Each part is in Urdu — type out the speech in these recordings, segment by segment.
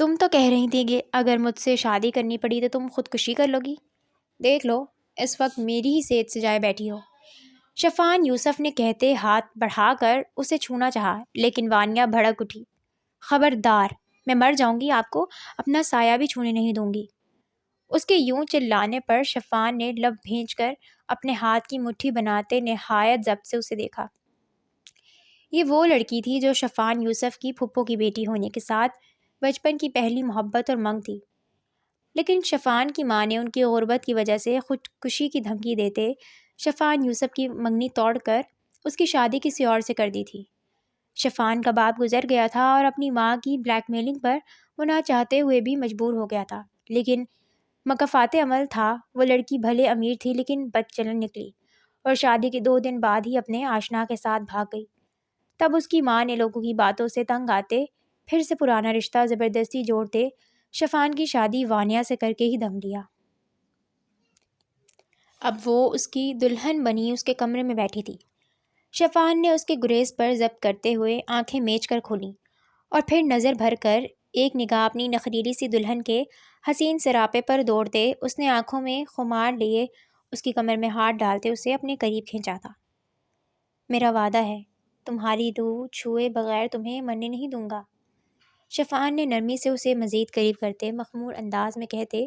تم تو کہہ رہی تھی کہ اگر مجھ سے شادی کرنی پڑی تو تم خودکشی کر لو گی۔ دیکھ لو، اس وقت میری ہی صحت سے جائے بیٹھی ہو۔ شفان یوسف نے کہتے ہاتھ بڑھا کر اسے چھونا چاہا، لیکن وانیہ بھڑک اٹھی۔ خبردار، میں مر جاؤں گی، آپ کو اپنا سایہ بھی چھونے نہیں دوں گی۔ اس کے یوں چلانے پر شفان نے لب بھینچ کر اپنے ہاتھ کی مٹھی بناتے نہایت ضبط سے اسے دیکھا۔ یہ وہ لڑکی تھی جو شفان یوسف کی پھپھو کی بیٹی ہونے کے ساتھ بچپن کی پہلی محبت اور منگ تھی، لیکن شفان کی ماں نے ان کی غربت کی وجہ سے خودکشی کی دھمکی دیتے شفان یوسف کی منگنی توڑ کر اس کی شادی کسی اور سے کر دی تھی۔ شفان کا باپ گزر گیا تھا اور اپنی ماں کی بلیک میلنگ پر وہ نہ چاہتے ہوئے بھی مجبور ہو گیا تھا، لیکن مکافات عمل تھا۔ وہ لڑکی بھلے امیر تھی لیکن بد چلن نکلی اور شادی کے 2 دن بعد ہی اپنے آشنا کے ساتھ بھاگ گئی۔ تب اس کی ماں نے لوگوں کی باتوں سے تنگ آتے پھر سے پرانا رشتہ زبردستی جوڑتے شفان کی شادی وانیہ سے کر کے ہی دم لیا۔ اب وہ اس کی دلہن بنی اس کے کمرے میں بیٹھی تھی۔ شفان نے اس کے گریز پر ضبط کرتے ہوئے آنکھیں میچ کر کھولیں اور پھر نظر بھر کر ایک نگاہ اپنی نخریلی سی دلہن کے حسین سراپے پر دوڑتے اس نے آنکھوں میں خمار لیے اس کی کمر میں ہاتھ ڈالتے اسے اپنے قریب کھینچا تھا۔ میرا وعدہ ہے، تمہاری روح چھوئے بغیر تمہیں مرنے نہیں دوں گا، شفان نے نرمی سے اسے مزید قریب کرتے مخمور انداز میں کہتے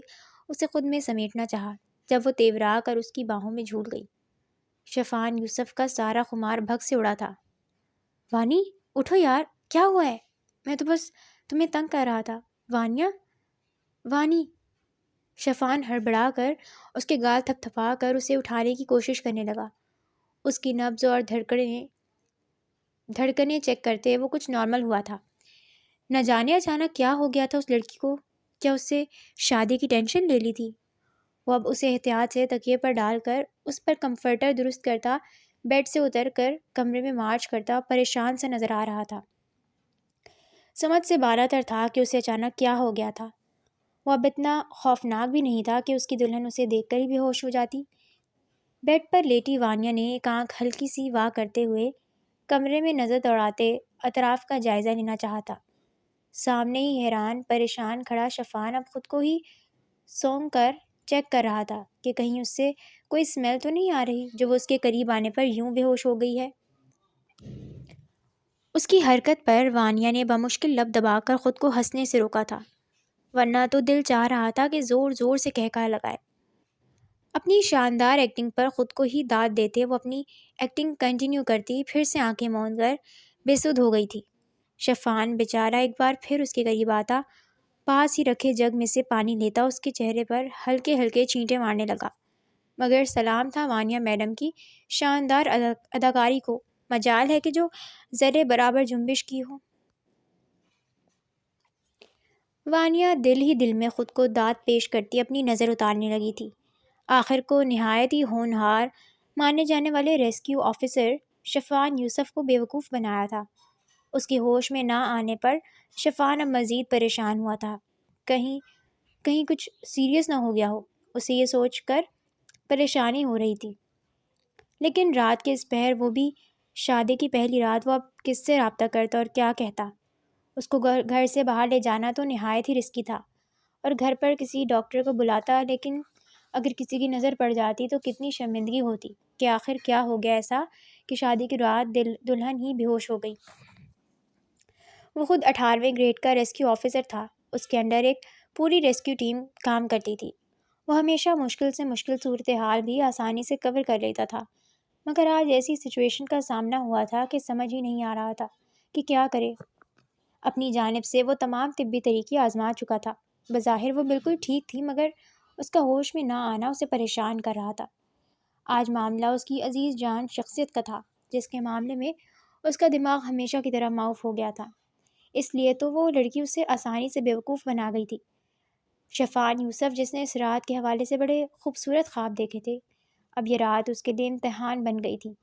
اسے خود میں سمیٹنا چاہا، جب وہ تیورا کر اس کی باہوں میں جھول گئی۔ شفان یوسف کا سارا خمار بھگ سے اڑا تھا۔ وانی، اٹھو یار، کیا ہوا ہے؟ میں تو بس تمہیں تنگ کر رہا تھا۔ وانیہ، وانی۔ شفان ہڑبڑا کر اس کے گال تھپ تھپا کر اسے اٹھانے کی کوشش کرنے لگا۔ اس کی نبض اور دھڑکنیں چیک کرتے وہ کچھ نارمل ہوا تھا۔ نہ جانے اچانک کیا ہو گیا تھا اس لڑکی کو، کیا اس سے شادی کی ٹینشن لے لی تھی؟ وہ اب اسے احتیاط سے تکیے پر ڈال کر اس پر کمفرٹر درست کرتا، بیڈ سے اتر کر کمرے میں مارچ کرتا پریشان سا نظر آ رہا تھا۔ سمجھ سے بالا تر تھا کہ اسے اچانک کیا ہو گیا تھا۔ وہ اب اتنا خوفناک بھی نہیں تھا کہ اس کی دلہن اسے دیکھ کر ہی بے ہوش ہو جاتی۔ بیڈ پر لیٹی وانیہ نے ایک آنکھ ہلکی سی واہ کرتے ہوئے کمرے میں نظر دوڑاتے اطراف کا جائزہ لینا چاہا تھا۔ سامنے ہی حیران پریشان کھڑا شفان اب خود کو ہی سونگ کر چیک کر رہا تھا کہ کہیں اس سے کوئی اسمیل تو نہیں آ رہی جو وہ اس کے قریب آنے پر یوں بے ہوش ہو گئی ہے۔ اس کی حرکت پر وانیہ نے بمشکل لب دبا کر خود کو ہنسنے سے روکا تھا، ورنہ تو دل چاہ رہا تھا کہ زور زور سے کہکا لگائے۔ اپنی شاندار ایکٹنگ پر خود کو ہی داد دیتے وہ اپنی ایکٹنگ کنٹینیو کرتی پھر سے آنکھیں موند کر بے سدھ ہو گئی تھی۔ شفان بیچارہ ایک بار پھر اس کے قریب آتا، پاس ہی رکھے جگ میں سے پانی لیتا، اس کے چہرے پر ہلکے ہلکے چھینٹے مارنے لگا۔ مگر سلام تھا وانیہ میڈم کی شاندار اداکاری کو، مجال ہے کہ جو ذرے برابر جنبش کی ہو۔ وانیہ دل ہی دل میں خود کو داد پیش کرتی اپنی نظر اتارنے لگی تھی۔ آخر کو نہایت ہی ہونہار مانے جانے والے ریسکیو آفیسر شفان یوسف کو بیوقوف بنایا تھا۔ اس کی ہوش میں نہ آنے پر شفان اب مزید پریشان ہوا تھا، کہیں کچھ سیریس نہ ہو گیا ہو، اسے یہ سوچ کر پریشانی ہو رہی تھی۔ لیکن رات کے اس پہر، وہ بھی شادی کی پہلی رات، وہ اب کس سے رابطہ کرتا اور کیا کہتا؟ اس کو گھر سے باہر لے جانا تو نہایت ہی رسکی تھا، اور گھر پر کسی ڈاکٹر کو بلاتا، لیکن اگر کسی کی نظر پڑ جاتی تو کتنی شرمندگی ہوتی کہ آخر کیا ہو گیا ایسا کہ شادی کی رات دلہن ہی بے ہوش ہو گئی۔ وہ خود 18ویں گریڈ کا ریسکیو آفیسر تھا، اس کے انڈر ایک پوری ریسکیو ٹیم کام کرتی تھی۔ وہ ہمیشہ مشکل سے مشکل صورتحال بھی آسانی سے کور کر لیتا تھا، مگر آج ایسی سچویشن کا سامنا ہوا تھا کہ سمجھ ہی نہیں آ رہا تھا کہ کیا کرے۔ اپنی جانب سے وہ تمام طبی طریقے آزما چکا تھا، بظاہر وہ بالکل ٹھیک تھی، مگر اس کا ہوش میں نہ آنا اسے پریشان کر رہا تھا۔ آج معاملہ اس کی عزیز جان شخصیت کا تھا، جس کے معاملے میں اس کا دماغ ہمیشہ کی طرح معاف ہو گیا تھا، اس لیے تو وہ لڑکی اسے آسانی سے بیوقوف بنا گئی تھی۔ شفان یوسف، جس نے اس رات کے حوالے سے بڑے خوبصورت خواب دیکھے تھے، اب یہ رات اس کے لیے امتحان بن گئی تھی۔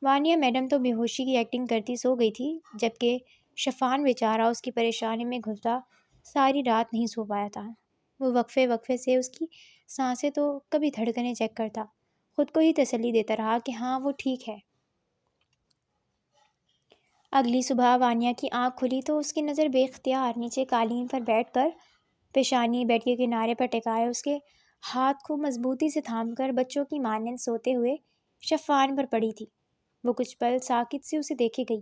وانیہ میڈم تو بے ہوشی کی ایکٹنگ کرتی سو گئی تھی، جبکہ شفان بیچارہ اس کی پریشانی میں گھلتا ساری رات نہیں سو پایا تھا۔ وہ وقفے وقفے سے اس کی سانسیں تو کبھی دھڑکنیں چیک کرتا، خود کو ہی تسلی دیتا رہا کہ ہاں وہ ٹھیک ہے۔ اگلی صبح وانیا کی آنکھ کھلی تو اس کی نظر بے اختیار نیچے قالین پر بیٹھ کر پیشانی بیڈ کے کنارے پر ٹکائے اس کے ہاتھ کو مضبوطی سے تھام کر بچوں کی مانند سوتے ہوئے شفان پر پڑی تھی۔ وہ کچھ پل ساکت سے اسے دیکھے گئی۔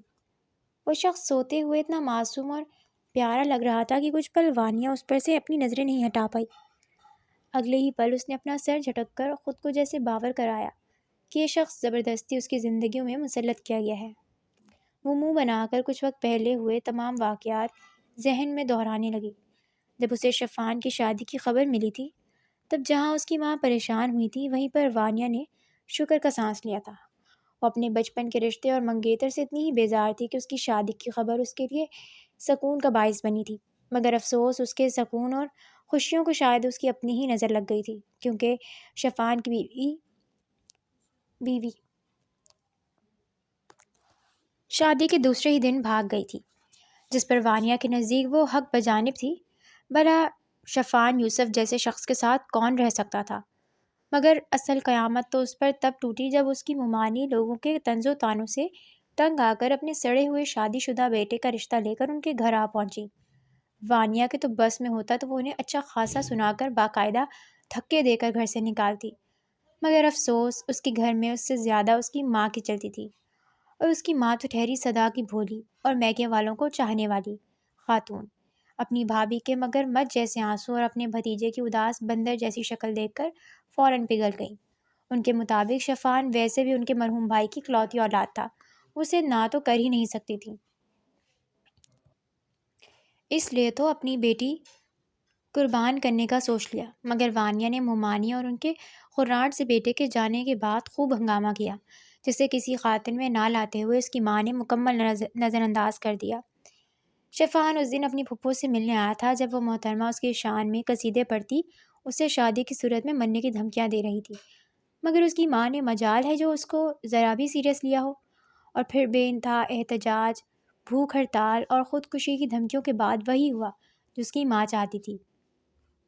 وہ شخص سوتے ہوئے اتنا معصوم اور پیارا لگ رہا تھا کہ کچھ پل وانیا اس پر سے اپنی نظریں نہیں ہٹا پائی۔ اگلے ہی پل اس نے اپنا سر جھٹک کر خود کو جیسے باور کرایا کہ یہ شخص زبردستی اس کی زندگیوں میں مسلط کیا گیا ہے۔ وہ منہ بنا کر کچھ وقت پہلے ہوئے تمام واقعات ذہن میں دہرانے لگی۔ جب اسے شفان کی شادی کی خبر ملی تھی تب جہاں اس کی ماں پریشان ہوئی تھی وہیں پر وانیا نے شکر کا سانس لیا تھا۔ وہ اپنے بچپن کے رشتے اور منگیتر سے اتنی ہی بیزار تھی کہ اس کی شادی کی خبر اس کے لیے سکون کا باعث بنی تھی، مگر افسوس اس کے سکون اور خوشیوں کو شاید اس کی اپنی ہی نظر لگ گئی تھی، کیونکہ شفان کی بیوی شادی کے دوسرے ہی دن بھاگ گئی تھی، جس پر وانیا کے نزدیک وہ حق بجانب تھی۔ بھلا شفان یوسف جیسے شخص کے ساتھ کون رہ سکتا تھا؟ مگر اصل قیامت تو اس پر تب ٹوٹی جب اس کی ممانی لوگوں کے طنز و طعنوں سے تنگ آ کر اپنے سڑے ہوئے شادی شدہ بیٹے کا رشتہ لے کر ان کے گھر آ پہنچی۔ وانیا کے تو بس میں ہوتا تو وہ انہیں اچھا خاصا سنا کر باقاعدہ دھکے دے کر گھر سے نکالتی، مگر افسوس اس کے گھر میں اس سے زیادہ اس کی ماں کی چلتی تھی، اور اس کی ماں تو ٹھہری صدا کی بھولی اور میکے والوں کو چاہنے والی خاتون۔ اپنی بھابھی کے مگر مت جیسے آنسو اور اپنے بھتیجے کی اداس بندر جیسی شکل دیکھ کر فوراً پگھل گئی۔ ان کے مطابق شفان ویسے بھی ان کے مرحوم بھائی کی اکلوتی اولاد تھا، اسے نہ تو کر ہی نہیں سکتی تھی، اس لیے تو اپنی بیٹی قربان کرنے کا سوچ لیا۔ مگر وانیا نے ممانی اور ان کے خراٹ سے بیٹے کے جانے کے بعد خوب ہنگامہ کیا، جسے کسی خاطر میں نہ لاتے ہوئے اس کی ماں نے مکمل نظر انداز کر دیا۔ شفان اس دن اپنی پھپھو سے ملنے آیا تھا جب وہ محترمہ اس کی شان میں قصیدے پڑھتی اسے شادی کی صورت میں مرنے کی دھمکیاں دے رہی تھی، مگر اس کی ماں نے مجال ہے جو اس کو ذرا بھی سیریس لیا ہو، اور پھر بے انتہا احتجاج، بھوک ہڑتال اور خودکشی کی دھمکیوں کے بعد وہی ہوا جو اس کی ماں چاہتی تھی۔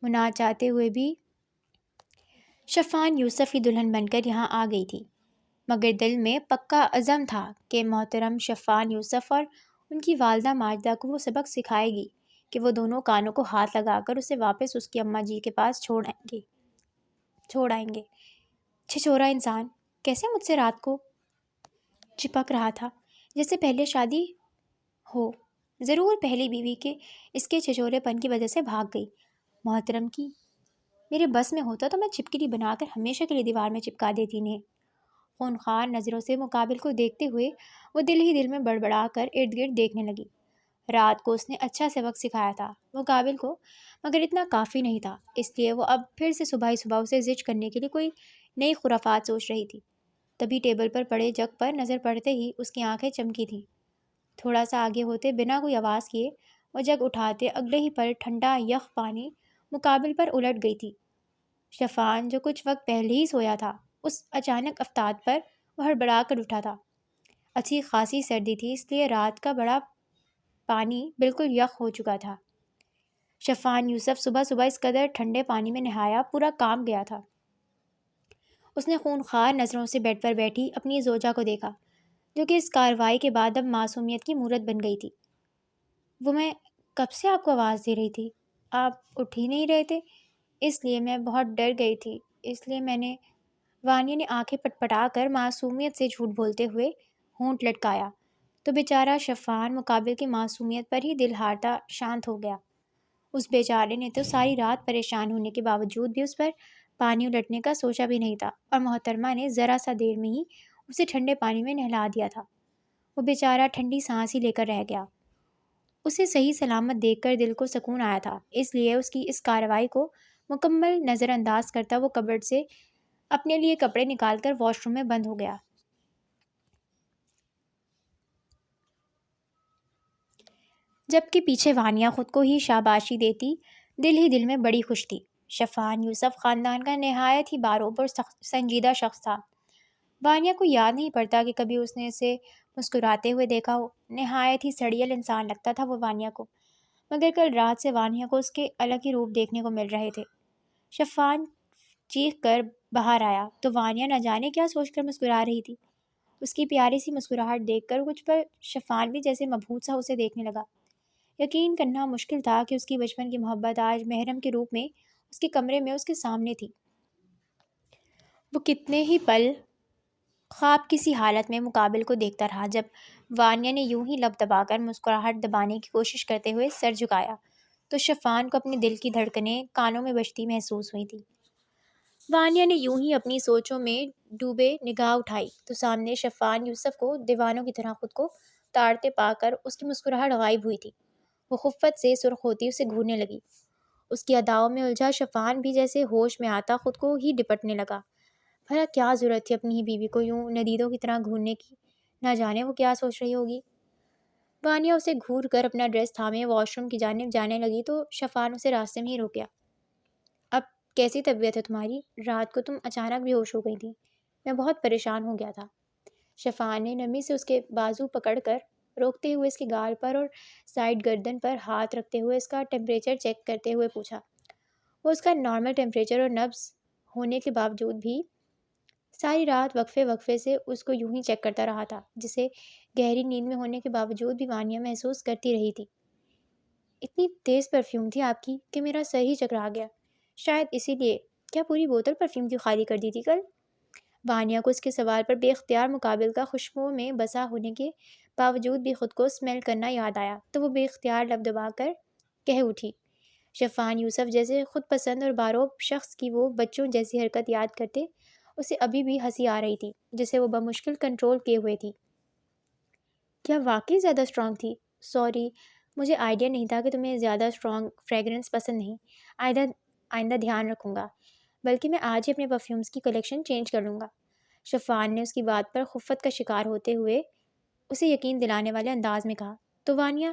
وہ نہ چاہتے ہوئے بھی شفان یوسف کی دلہن بن کر یہاں آ گئی تھی، مگر دل میں پکا عزم تھا کہ محترم شفان یوسف اور ان کی والدہ ماجدہ کو وہ سبق سکھائے گی کہ وہ دونوں کانوں کو ہاتھ لگا کر اسے واپس اس کی اماں جی کے پاس چھوڑ آئیں گے۔ چھچورا انسان کیسے مجھ سے رات کو چپک رہا تھا جیسے پہلے شادی ہو، ضرور پہلی بیوی کے اس کے چھچورے پن کی وجہ سے بھاگ گئی۔ محترم کی میرے بس میں ہوتا تو میں چھپکلی بنا کر ہمیشہ کے لیے دیوار میں چپکا دیتی انہیں۔ خونخوار نظروں سے مقابل کو دیکھتے ہوئے وہ دل ہی دل میں بڑبڑا کر ارد گرد دیکھنے لگی۔ رات کو اس نے اچھا سبق سکھایا تھا مقابل کو، مگر اتنا کافی نہیں تھا، اس لیے وہ اب پھر سے صبح ہی صبح اسے زج کرنے کے لیے کوئی نئی خرافات سوچ رہی تھی۔ تبھی ٹیبل پر پڑے جگ پر نظر پڑتے ہی اس کی آنکھیں چمکی تھیں۔ تھوڑا سا آگے ہوتے بنا کوئی آواز کیے وہ جگ اٹھاتے اگلے ہی پل ٹھنڈا یخ پانی مقابل پر الٹ گئی تھی۔ شفان جو کچھ وقت پہلے ہی سویا تھا، اس اچانک افتاد پر وہ ہڑبڑا کر اٹھا تھا۔ اچھی خاصی سردی تھی، اس لیے رات کا بڑا پانی بالکل یخ ہو چکا تھا۔ شفان یوسف صبح صبح اس قدر ٹھنڈے پانی میں نہایا پورا کام گیا تھا۔ اس نے خونخوار نظروں سے بیڈ پر بیٹھی اپنی زوجہ کو دیکھا، جو کہ اس کارروائی کے بعد اب معصومیت کی مورت بن گئی تھی۔ وہ میں کب سے آپ کو آواز دے رہی تھی، آپ اٹھ ہی نہیں رہے تھے، اس لیے میں بہت ڈر گئی تھی، اس لیے میں نے وانیا نے آنکھیں پٹپٹا کر معصومیت سے جھوٹ بولتے ہوئے ہونٹ لٹکایا تو بیچارہ شفان مقابل کی معصومیت پر ہی دل ہارتا شانت ہو گیا۔ اس بیچارے نے تو ساری رات پریشان ہونے کے باوجود بھی اس پر پانی الٹنے کا سوچا بھی نہیں تھا، اور محترمہ نے ذرا سا دیر میں ہی اسے ٹھنڈے پانی میں نہلا دیا تھا۔ وہ بیچارہ ٹھنڈی سانس ہی لے کر رہ گیا۔ اسے صحیح سلامت دیکھ کر دل کو سکون آیا تھا، اس لیے اس کی اس کارروائی کو مکمل نظر انداز کرتا وہ کبرڈ سے اپنے لیے کپڑے نکال کر واش روم میں بند ہو گیا۔ جبکہ پیچھے وانیا خود کو ہی شاباشی دیتی دل ہی دل میں بڑی خوش تھی۔ شفان یوسف خاندان کا نہایت ہی باروب اور سنجیدہ شخص تھا۔ وانیا کو یاد نہیں پڑتا کہ کبھی اس نے اسے مسکراتے ہوئے دیکھا ہو۔ نہایت ہی سڑیل انسان لگتا تھا وہ وانیا کو، مگر کل رات سے وانیا کو اس کے الگ ہی روپ دیکھنے کو مل رہے تھے۔ شفان چیخ کر باہر آیا تو وانیا نہ جانے کیا سوچ کر مسکرا رہی تھی۔ اس کی پیاری سی مسکراہٹ دیکھ کر کچھ پر شفان بھی جیسے مبہوت سا اسے دیکھنے لگا۔ یقین کرنا مشکل تھا کہ اس کی بچپن کی محبت آج محرم کے روپ میں اس کے کمرے میں اس کے سامنے تھی۔ وہ کتنے ہی پل خواب کسی حالت میں مقابل کو دیکھتا رہا۔ جب وانیہ نے یوں ہی لب دبا کر مسکراہٹ دبانے کی کوشش کرتے ہوئے سر جھکایا تو شفان کو اپنے دل کی دھڑکنیں کانوں میں بجتی محسوس ہوئی تھی۔ وانیہ نے یوں ہی اپنی سوچوں میں ڈوبے نگاہ اٹھائی تو سامنے شفان یوسف کو دیوانوں کی طرح خود کو تاڑتے پا کر اس کی مسکراہٹ غائب ہوئی تھی۔ وہ خفت سے سرخ ہوتی اسے گھورنے لگی۔ اس کی اداؤں میں الجھا شفان بھی جیسے ہوش میں آتا خود کو ہی ڈپٹنے لگا۔ بھلا کیا ضرورت تھی اپنی ہی بیوی کو یوں ندیدوں کی طرح گھورنے کی؟ نہ جانے وہ کیا سوچ رہی ہوگی۔ وانیہ اسے گھور کر اپنا ڈریس تھامے واش روم کی جانب جانے لگی تو شفان اسے راستے میں ہی روکیا۔ اب کیسی طبیعت ہے تمہاری؟ رات کو تم اچانک بے ہوش ہو گئی تھی، میں بہت پریشان ہو گیا تھا۔ شفان نے نرمی سے اس کے بازو پکڑ کر روکتے ہوئے اس کے گال پر اور سائڈ گردن پر ہاتھ رکھتے ہوئے اس کا ٹیمپریچر چیک کرتے ہوئے پوچھا۔ وہ اس کا نارمل ٹیمپریچر اور نبض ہونے کے باوجود بھی ساری رات وقفے وقفے سے اس کو یوں ہی چیک کرتا رہا تھا، جسے گہری نیند میں ہونے کے باوجود بھی وانیہ محسوس کرتی رہی تھی۔ اتنی تیز پرفیوم تھی آپ کی کہ میرا سر ہی چکرا گیا، شاید اسی لیے۔ کیا پوری بوتل پرفیوم کی خالی کر دی تھی کل؟ وانیہ کو اس کے سوال پر بے اختیار مقابل کا خوشبوؤں میں بسا ہونے کے باوجود بھی خود کو اسمیل کرنا یاد آیا تو وہ بے اختیار لب دبا کر کہہ اٹھی۔ شفان یوسف جیسے خود پسند اور باروب شخص کی وہ بچوں جیسی حرکت یاد کرتے اسے ابھی بھی ہنسی آ رہی تھی جسے وہ بمشکل کنٹرول کیے ہوئے تھی۔ کیا واقعی زیادہ اسٹرانگ تھی؟ سوری، مجھے آئیڈیا نہیں تھا کہ تمہیں زیادہ اسٹرانگ فریگرنس پسند نہیں۔ آئندہ دھیان رکھوں گا، بلکہ میں آج ہی اپنے پرفیومز کی کلیکشن چینج کر لوں گا۔ شفان نے اس کی بات پر خفت کا شکار ہوتے ہوئے اسے یقین دلانے والے انداز میں کہا تو وانیہ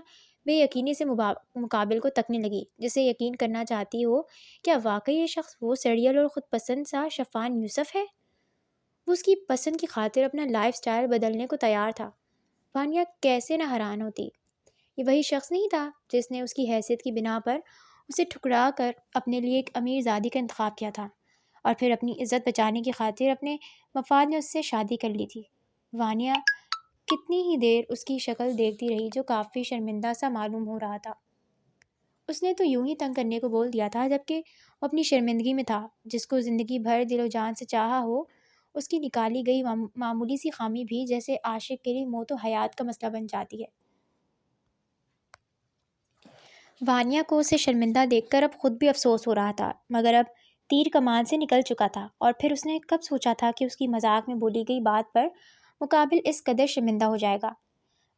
بے یقینی سے مقابل کو تکنے لگی جسے یقین کرنا چاہتی ہو کیا واقعی یہ شخص وہ سڑیل اور خود پسند سا شفان یوسف ہے؟ وہ اس کی پسند کی خاطر اپنا لائف سٹائل بدلنے کو تیار تھا۔ وانیہ کیسے نہ حیران ہوتی۔ یہ وہی شخص نہیں تھا جس نے اس کی حیثیت کی بنا پر اسے ٹھکرا کر اپنے لیے ایک امیر زادی کا انتخاب کیا تھا اور پھر اپنی عزت بچانے کی خاطر اپنے مفاد میں اس سے شادی کر لی تھی۔ وانیہ کتنی ہی دیر اس کی شکل دیکھتی رہی جو کافی شرمندہ سا معلوم ہو رہا تھا۔ اس نے تو یوں ہی تنگ کرنے کو بول دیا تھا جبکہ وہ اپنی شرمندگی میں تھا۔ جس کو زندگی بھر دل و جان سے چاہا ہو اس کی نکالی گئی معمولی سی خامی بھی جیسے عاشق کے لیے موت و حیات کا مسئلہ بن جاتی ہے۔ وانیہ کو اسے شرمندہ دیکھ کر اب خود بھی افسوس ہو رہا تھا، مگر اب تیر کمان سے نکل چکا تھا اور پھر اس نے کب سوچا تھا کہ اس کی مذاق میں بولی گئی بات پر مقابل اس قدر شرمندہ ہو جائے گا۔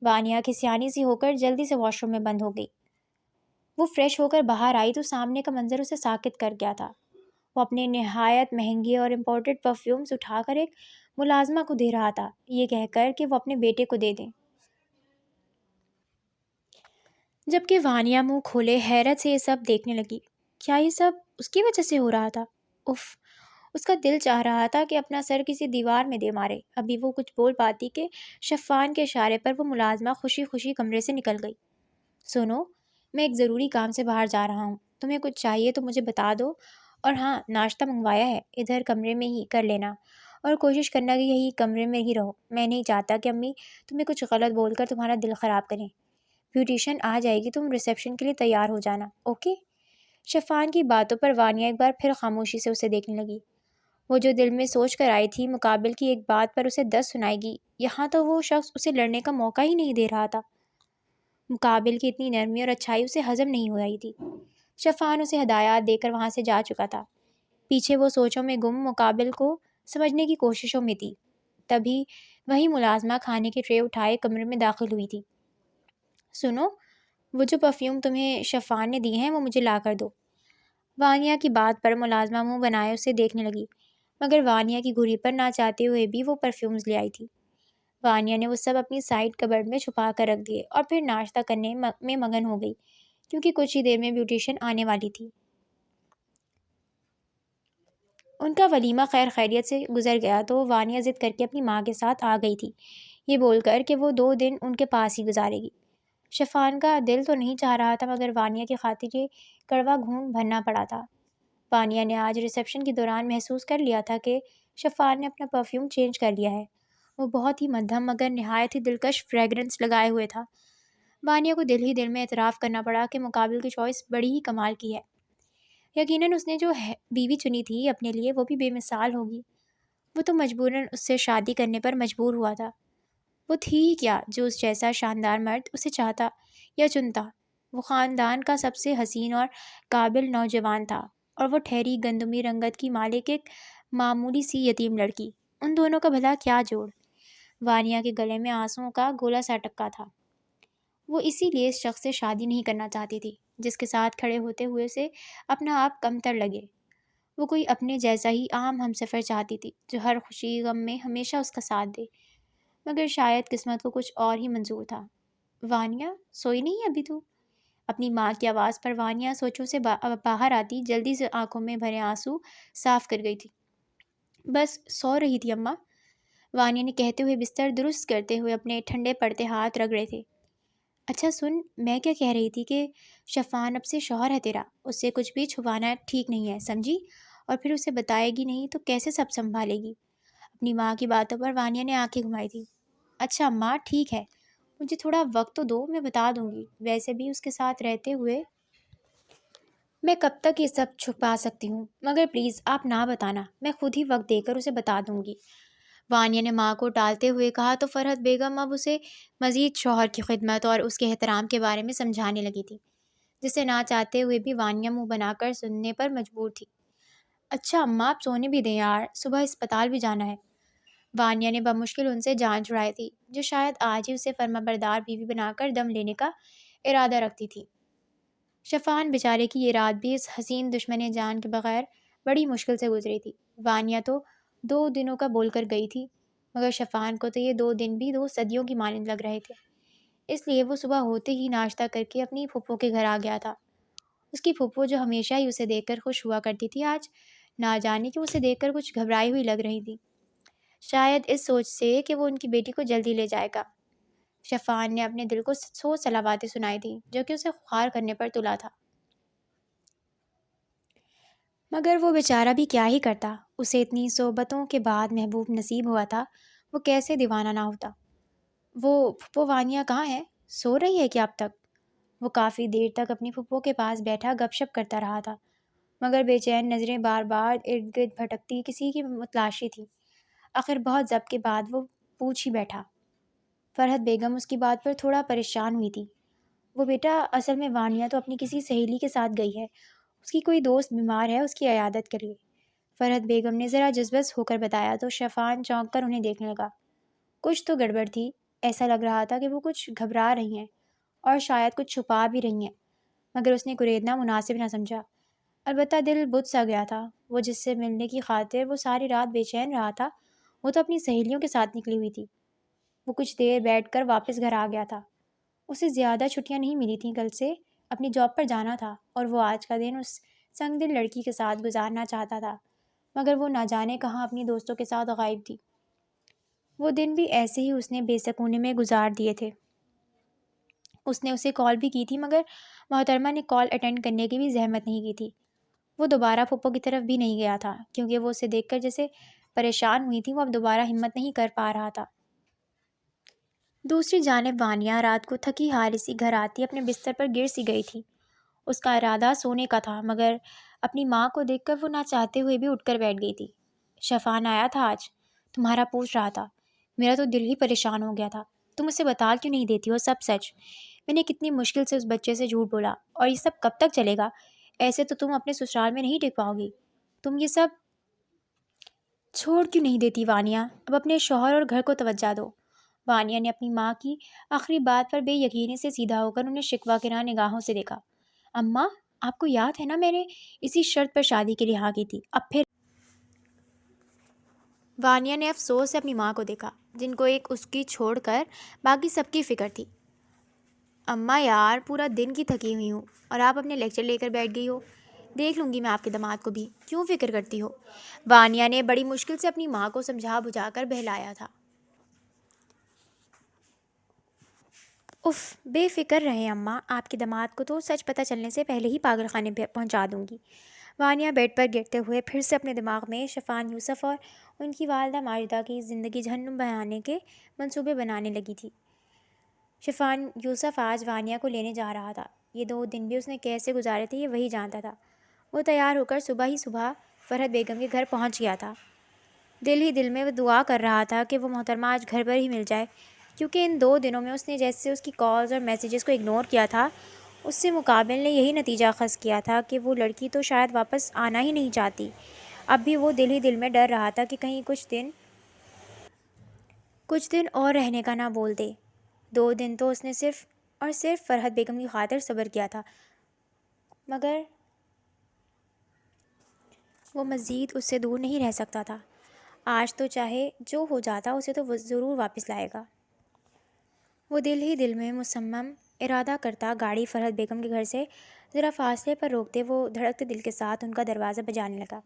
وانیہ کھسیانی سی ہو کر جلدی سے واش روم میں بند ہو گئی۔ وہ فریش ہو کر باہر آئی تو سامنے کا منظر اسے ساکت کر گیا تھا۔ وہ اپنے نہایت مہنگے اور امپورٹڈ پرفیومز اٹھا کر ایک ملازمہ کو دے رہا تھا، یہ کہہ کر کہ وہ اپنے بیٹے کو دے دیں، جبکہ وانیہ منہ کھولے حیرت سے یہ سب دیکھنے لگی۔ کیا یہ سب اس کی وجہ سے ہو رہا تھا؟ اف، اس کا دل چاہ رہا تھا کہ اپنا سر کسی دیوار میں دے مارے۔ ابھی وہ کچھ بول پاتی کہ شفان کے اشارے پر وہ ملازمہ خوشی خوشی کمرے سے نکل گئی۔ سنو، میں ایک ضروری کام سے باہر جا رہا ہوں، تمہیں کچھ چاہیے تو مجھے بتا دو، اور ہاں، ناشتہ منگوایا ہے، ادھر کمرے میں ہی کر لینا، اور کوشش کرنا کہ یہی کمرے میں ہی رہو۔ میں نہیں چاہتا کہ امی تمہیں کچھ غلط بول کر تمہارا دل خراب کریں۔ بیوٹیشین آ جائے گی، تم ریسیپشن کے لیے تیار ہو جانا، اوکے؟ شفان کی باتوں پر وانیہ ایک بار پھر خاموشی سے اسے دیکھنے لگی۔ وہ جو دل میں سوچ کر آئی تھی مقابل کی ایک بات پر اسے 10 سنائے گی، یہاں تو وہ شخص اسے لڑنے کا موقع ہی نہیں دے رہا تھا۔ مقابل کی اتنی نرمی اور اچھائی اسے ہضم نہیں ہو رہی تھی۔ شفان اسے ہدایات دے کر وہاں سے جا چکا تھا۔ پیچھے وہ سوچوں میں گم مقابل کو سمجھنے کی کوششوں میں تھی۔ تبھی وہی ملازمہ کھانے کی ٹرے اٹھائے کمرے میں داخل ہوئی تھی۔ سنو، وہ جو پرفیوم تمہیں شفان نے دی ہیں وہ مجھے لا کر دو۔ وانیہ کی بات پر ملازمہ منہ بنائے اسے دیکھنے لگی، مگر وانیہ کی گھڑی پر نہ چاہتے ہوئے بھی وہ پرفیومز لے آئی تھی۔ وانیہ نے وہ سب اپنی سائڈ کبرڈ میں چھپا کر رکھ دیے اور پھر ناشتہ کرنے میں مگن ہو گئی، کیونکہ کچھ ہی دیر میں بیوٹیشین آنے والی تھی۔ ان کا ولیمہ خیر خیریت سے گزر گیا تو وانیہ ضد کر کے اپنی ماں کے ساتھ آ گئی تھی، یہ بول کر کہ وہ 2 دن ان کے پاس ہی گزارے گی۔ شفان کا دل تو نہیں چاہ رہا تھا، مگر وانیہ کی خاطر یہ کڑوا گھونٹ بھرنا پڑا تھا۔ وانیہ نے آج ریسیپشن کے دوران محسوس کر لیا تھا کہ شفان نے اپنا پرفیوم چینج کر لیا ہے وہ بہت ہی مدھم مگر نہایت ہی دلکش فریگرنس لگائے ہوئے تھا۔ وانیہ کو دل ہی دل میں اعتراف کرنا پڑا کہ مقابل کی چوائس بڑی ہی کمال کی ہے۔ یقیناً اس نے جو بیوی چنی تھی اپنے لیے وہ بھی بے مثال ہوگی۔ وہ تو مجبوراً اس سے شادی کرنے پر مجبور ہوا تھا۔ وہ تھی ہی کیا جو اس جیسا شاندار مرد اسے چاہتا یا چنتا۔ وہ خاندان کا سب سے حسین اور قابل نوجوان تھا، اور وہ ٹھہری گندمی رنگت کی مالک ایک معمولی سی یتیم لڑکی۔ ان دونوں کا بھلا کیا جوڑ؟ وانیہ کے گلے میں آنسوؤں کا گولا سا اٹکا تھا۔ وہ اسی لیے اس شخص سے شادی نہیں کرنا چاہتی تھی جس کے ساتھ کھڑے ہوتے ہوئے اسے اپنا آپ کمتر لگے۔ وہ کوئی اپنے جیسا ہی عام ہمسفر چاہتی تھی جو ہر خوشی غم میں ہمیشہ اس کا ساتھ دے۔ مگر شاید قسمت کو کچھ اور ہی منظور تھا۔ وانیہ، سوئی نہیں ابھی تو؟ اپنی ماں کی آواز پر وانیہ سوچوں سے باہر آتی جلدی سے آنکھوں میں بھرے آنسو صاف کر گئی تھی۔ بس سو رہی تھی اماں، وانیہ نے کہتے ہوئے بستر درست کرتے ہوئے اپنے ٹھنڈے پڑتے ہاتھ رگڑے تھے۔ اچھا سن، میں کیا کہہ رہی تھی کہ شفان اب سے شوہر ہے تیرا، اس سے کچھ بھی چھپانا ٹھیک نہیں ہے، سمجھی؟ اور پھر اسے بتائے گی نہیں تو کیسے سب سنبھالے گی؟ اپنی ماں کی باتوں پر وانیہ نے آنکھیں گھمائی تھی۔ اچھا اماں ٹھیک ہے، مجھے تھوڑا وقت تو دو، میں بتا دوں گی۔ ویسے بھی اس کے ساتھ رہتے ہوئے میں کب تک یہ سب چھپا سکتی ہوں، مگر پلیز آپ نہ بتانا، میں خود ہی وقت دے کر اسے بتا دوں گی۔ وانیہ نے ماں کو ٹالتے ہوئے کہا تو فرحت بیگم اب اسے مزید شوہر کی خدمت اور اس کے احترام کے بارے میں سمجھانے لگی تھی، جسے نہ چاہتے ہوئے بھی وانیہ منہ بنا کر سننے پر مجبور تھی۔ اچھا اماں آپ سونے بھی دیں یار، صبح اسپتال بھی جانا ہے۔ وانیہ نے بمشکل ان سے جان چھڑائی تھی جو شاید آج ہی اسے فرما بردار بیوی بنا کر دم لینے کا ارادہ رکھتی تھی۔ شفان بیچارے کی یہ رات بھی اس حسین دشمن جان کے بغیر بڑی مشکل سے گزری تھی۔ وانیہ تو 2 دنوں کا بول کر گئی تھی، مگر شفان کو تو یہ 2 دن بھی 2 صدیوں کی مانند لگ رہے تھے۔ اس لیے وہ صبح ہوتے ہی ناشتہ کر کے اپنی پھپھو کے گھر آ گیا تھا۔ اس کی پھپھو جو ہمیشہ ہی اسے دیکھ کر خوش ہوا کرتی تھی، آج نہ جانے کہ اسے دیکھ کر کچھ گھبرائی ہوئی لگ رہی تھی، شاید اس سوچ سے کہ وہ ان کی بیٹی کو جلدی لے جائے گا۔ شفان نے اپنے دل کو 100 صلواتیں سنائی تھیں جو کہ اسے خوار کرنے پر تلا تھا، مگر وہ بیچارہ بھی کیا ہی کرتا۔ اسے اتنی صحبتوں کے بعد محبوب نصیب ہوا تھا، وہ کیسے دیوانہ نہ ہوتا۔ وہ پھپھو وانیہ کہاں ہے؟ سو رہی ہے کیا اب تک؟ وہ کافی دیر تک اپنی پھپھو کے پاس بیٹھا گپ شپ کرتا رہا تھا، مگر بے چین نظریں بار بار ارد گرد بھٹکتی کسی کی متلاشی تھی۔ آخر بہت ضبط کے بعد وہ پوچھ ہی بیٹھا۔ فرحت بیگم اس کی بات پر تھوڑا پریشان ہوئی تھی۔ وہ بیٹا اصل میں وانیہ تو اپنی کسی سہیلی کے ساتھ گئی ہے، اس کی کوئی دوست بیمار ہے، اس کی عیادت کے لیے۔ فرحت بیگم نے ذرا جذبس ہو کر بتایا تو شفان چونک کر انہیں دیکھنے لگا۔ کچھ تو گڑبڑ تھی، ایسا لگ رہا تھا کہ وہ کچھ گھبرا رہی ہیں اور شاید کچھ چھپا بھی رہی ہیں، مگر اس نے گریدنا مناسب نہ سمجھا۔ البتہ دل بدھ سا گیا تھا۔ وہ جس سے ملنے کی خاطر وہ ساری رات بے چین رہا تھا، وہ تو اپنی سہیلیوں کے ساتھ نکلی ہوئی تھی۔ وہ کچھ دیر بیٹھ کر واپس گھر آ گیا تھا۔ اسے زیادہ چھٹیاں نہیں ملی تھیں، کل سے اپنی جاب پر جانا تھا اور وہ آج کا دن اس سنگ دل لڑکی کے ساتھ گزارنا چاہتا تھا، مگر وہ نہ جانے کہاں اپنی دوستوں کے ساتھ غائب تھی۔ وہ دن بھی ایسے ہی اس نے بے سکونی میں گزار دیے تھے۔ اس نے اسے کال بھی کی تھی، مگر محترمہ نے کال اٹینڈ کرنے کی بھی زحمت نہیں کی تھی۔ وہ دوبارہ پھپھو کی طرف بھی نہیں گیا تھا کیونکہ وہ اسے دیکھ کر جیسے پریشان ہوئی تھی، وہ اب دوبارہ ہمت نہیں کر پا رہا تھا۔ دوسری جانب وانیہ رات کو تھکی ہاری سی گھر آتی اپنے بستر پر گر سی گئی تھی۔ اس کا ارادہ سونے کا تھا، مگر اپنی ماں کو دیکھ کر وہ نہ چاہتے ہوئے بھی اٹھ کر بیٹھ گئی تھی۔ شفان آیا تھا آج، تمہارا پوچھ رہا تھا۔ میرا تو دل ہی پریشان ہو گیا تھا، تم اسے بتا کیوں نہیں دیتی ہو سب سچ؟ میں نے کتنی مشکل سے اس بچے سے جھوٹ بولا، اور یہ سب کب تک چلے گا؟ ایسے تو تم اپنے سسرال میں نہیں ٹک پاؤ گی۔ تم یہ سب چھوڑ کیوں نہیں دیتی وانیہ؟ اب اپنے شوہر اور گھر کو توجہ دو۔ وانیہ نے اپنی ماں کی آخری بات پر بے یقینی سے سیدھا ہو کر انہیں شکوہ کرا نگاہوں سے دیکھا۔ اماں، آپ کو یاد ہے نا میں نے اسی شرط پر شادی کے لیے ہاں کی تھی، اب پھر؟ وانیہ نے افسوس سے اپنی ماں کو دیکھا، جن کو ایک اس کی چھوڑ کر باقی سب کی فکر تھی۔ اماں یار، پورا دن کی تھکی ہوئی ہوں اور آپ اپنے لیکچر لے کر بیٹھ گئی ہو۔ دیکھ لوں گی میں آپ کے داماد کو بھی، کیوں فکر کرتی ہو؟ وانیہ نے بڑی مشکل سے اپنی ماں کو سمجھا بجھا کر بہلایا تھا۔ اف، بے فکر رہیں اماں، آپ کے داماد کو تو سچ پتہ چلنے سے پہلے ہی پاگل خانے پہ پہنچا دوں گی۔ وانیہ بیڈ پر گرتے ہوئے پھر سے اپنے دماغ میں شفان یوسف اور ان کی والدہ ماجدہ کی زندگی جہنم بنانے کے منصوبے بنانے لگی تھی۔ شفان یوسف آج وانیہ کو لینے جا رہا تھا۔ یہ 2 دن بھی اس نے کیسے گزارے تھے یہ وہی جانتا تھا۔ وہ تیار ہو کر صبح ہی صبح فرحت بیگم کے گھر پہنچ گیا تھا۔ دل ہی دل میں وہ دعا کر رہا تھا کہ وہ محترمہ آج گھر پر ہی مل جائے، کیونکہ ان 2 دنوں میں اس نے جیسے اس کی کالز اور میسیجز کو اگنور کیا تھا، اس سے مقابل نے یہی نتیجہ اخذ کیا تھا کہ وہ لڑکی تو شاید واپس آنا ہی نہیں چاہتی۔ اب بھی وہ دل ہی دل میں ڈر رہا تھا کہ کہیں کچھ دن اور رہنے کا نہ بول دے۔ 2 دن تو اس نے صرف اور صرف فرحت بیگم کی خاطر صبر کیا تھا، مگر وہ مزید اس سے دور نہیں رہ سکتا تھا۔ آج تو چاہے جو ہو جاتا اسے تو وہ ضرور واپس لائے گا۔ وہ دل ہی دل میں مصمم ارادہ کرتا گاڑی فرحت بیگم کے گھر سے ذرا فاصلے پر روکتے وہ دھڑکتے دل کے ساتھ ان کا دروازہ بجانے لگا۔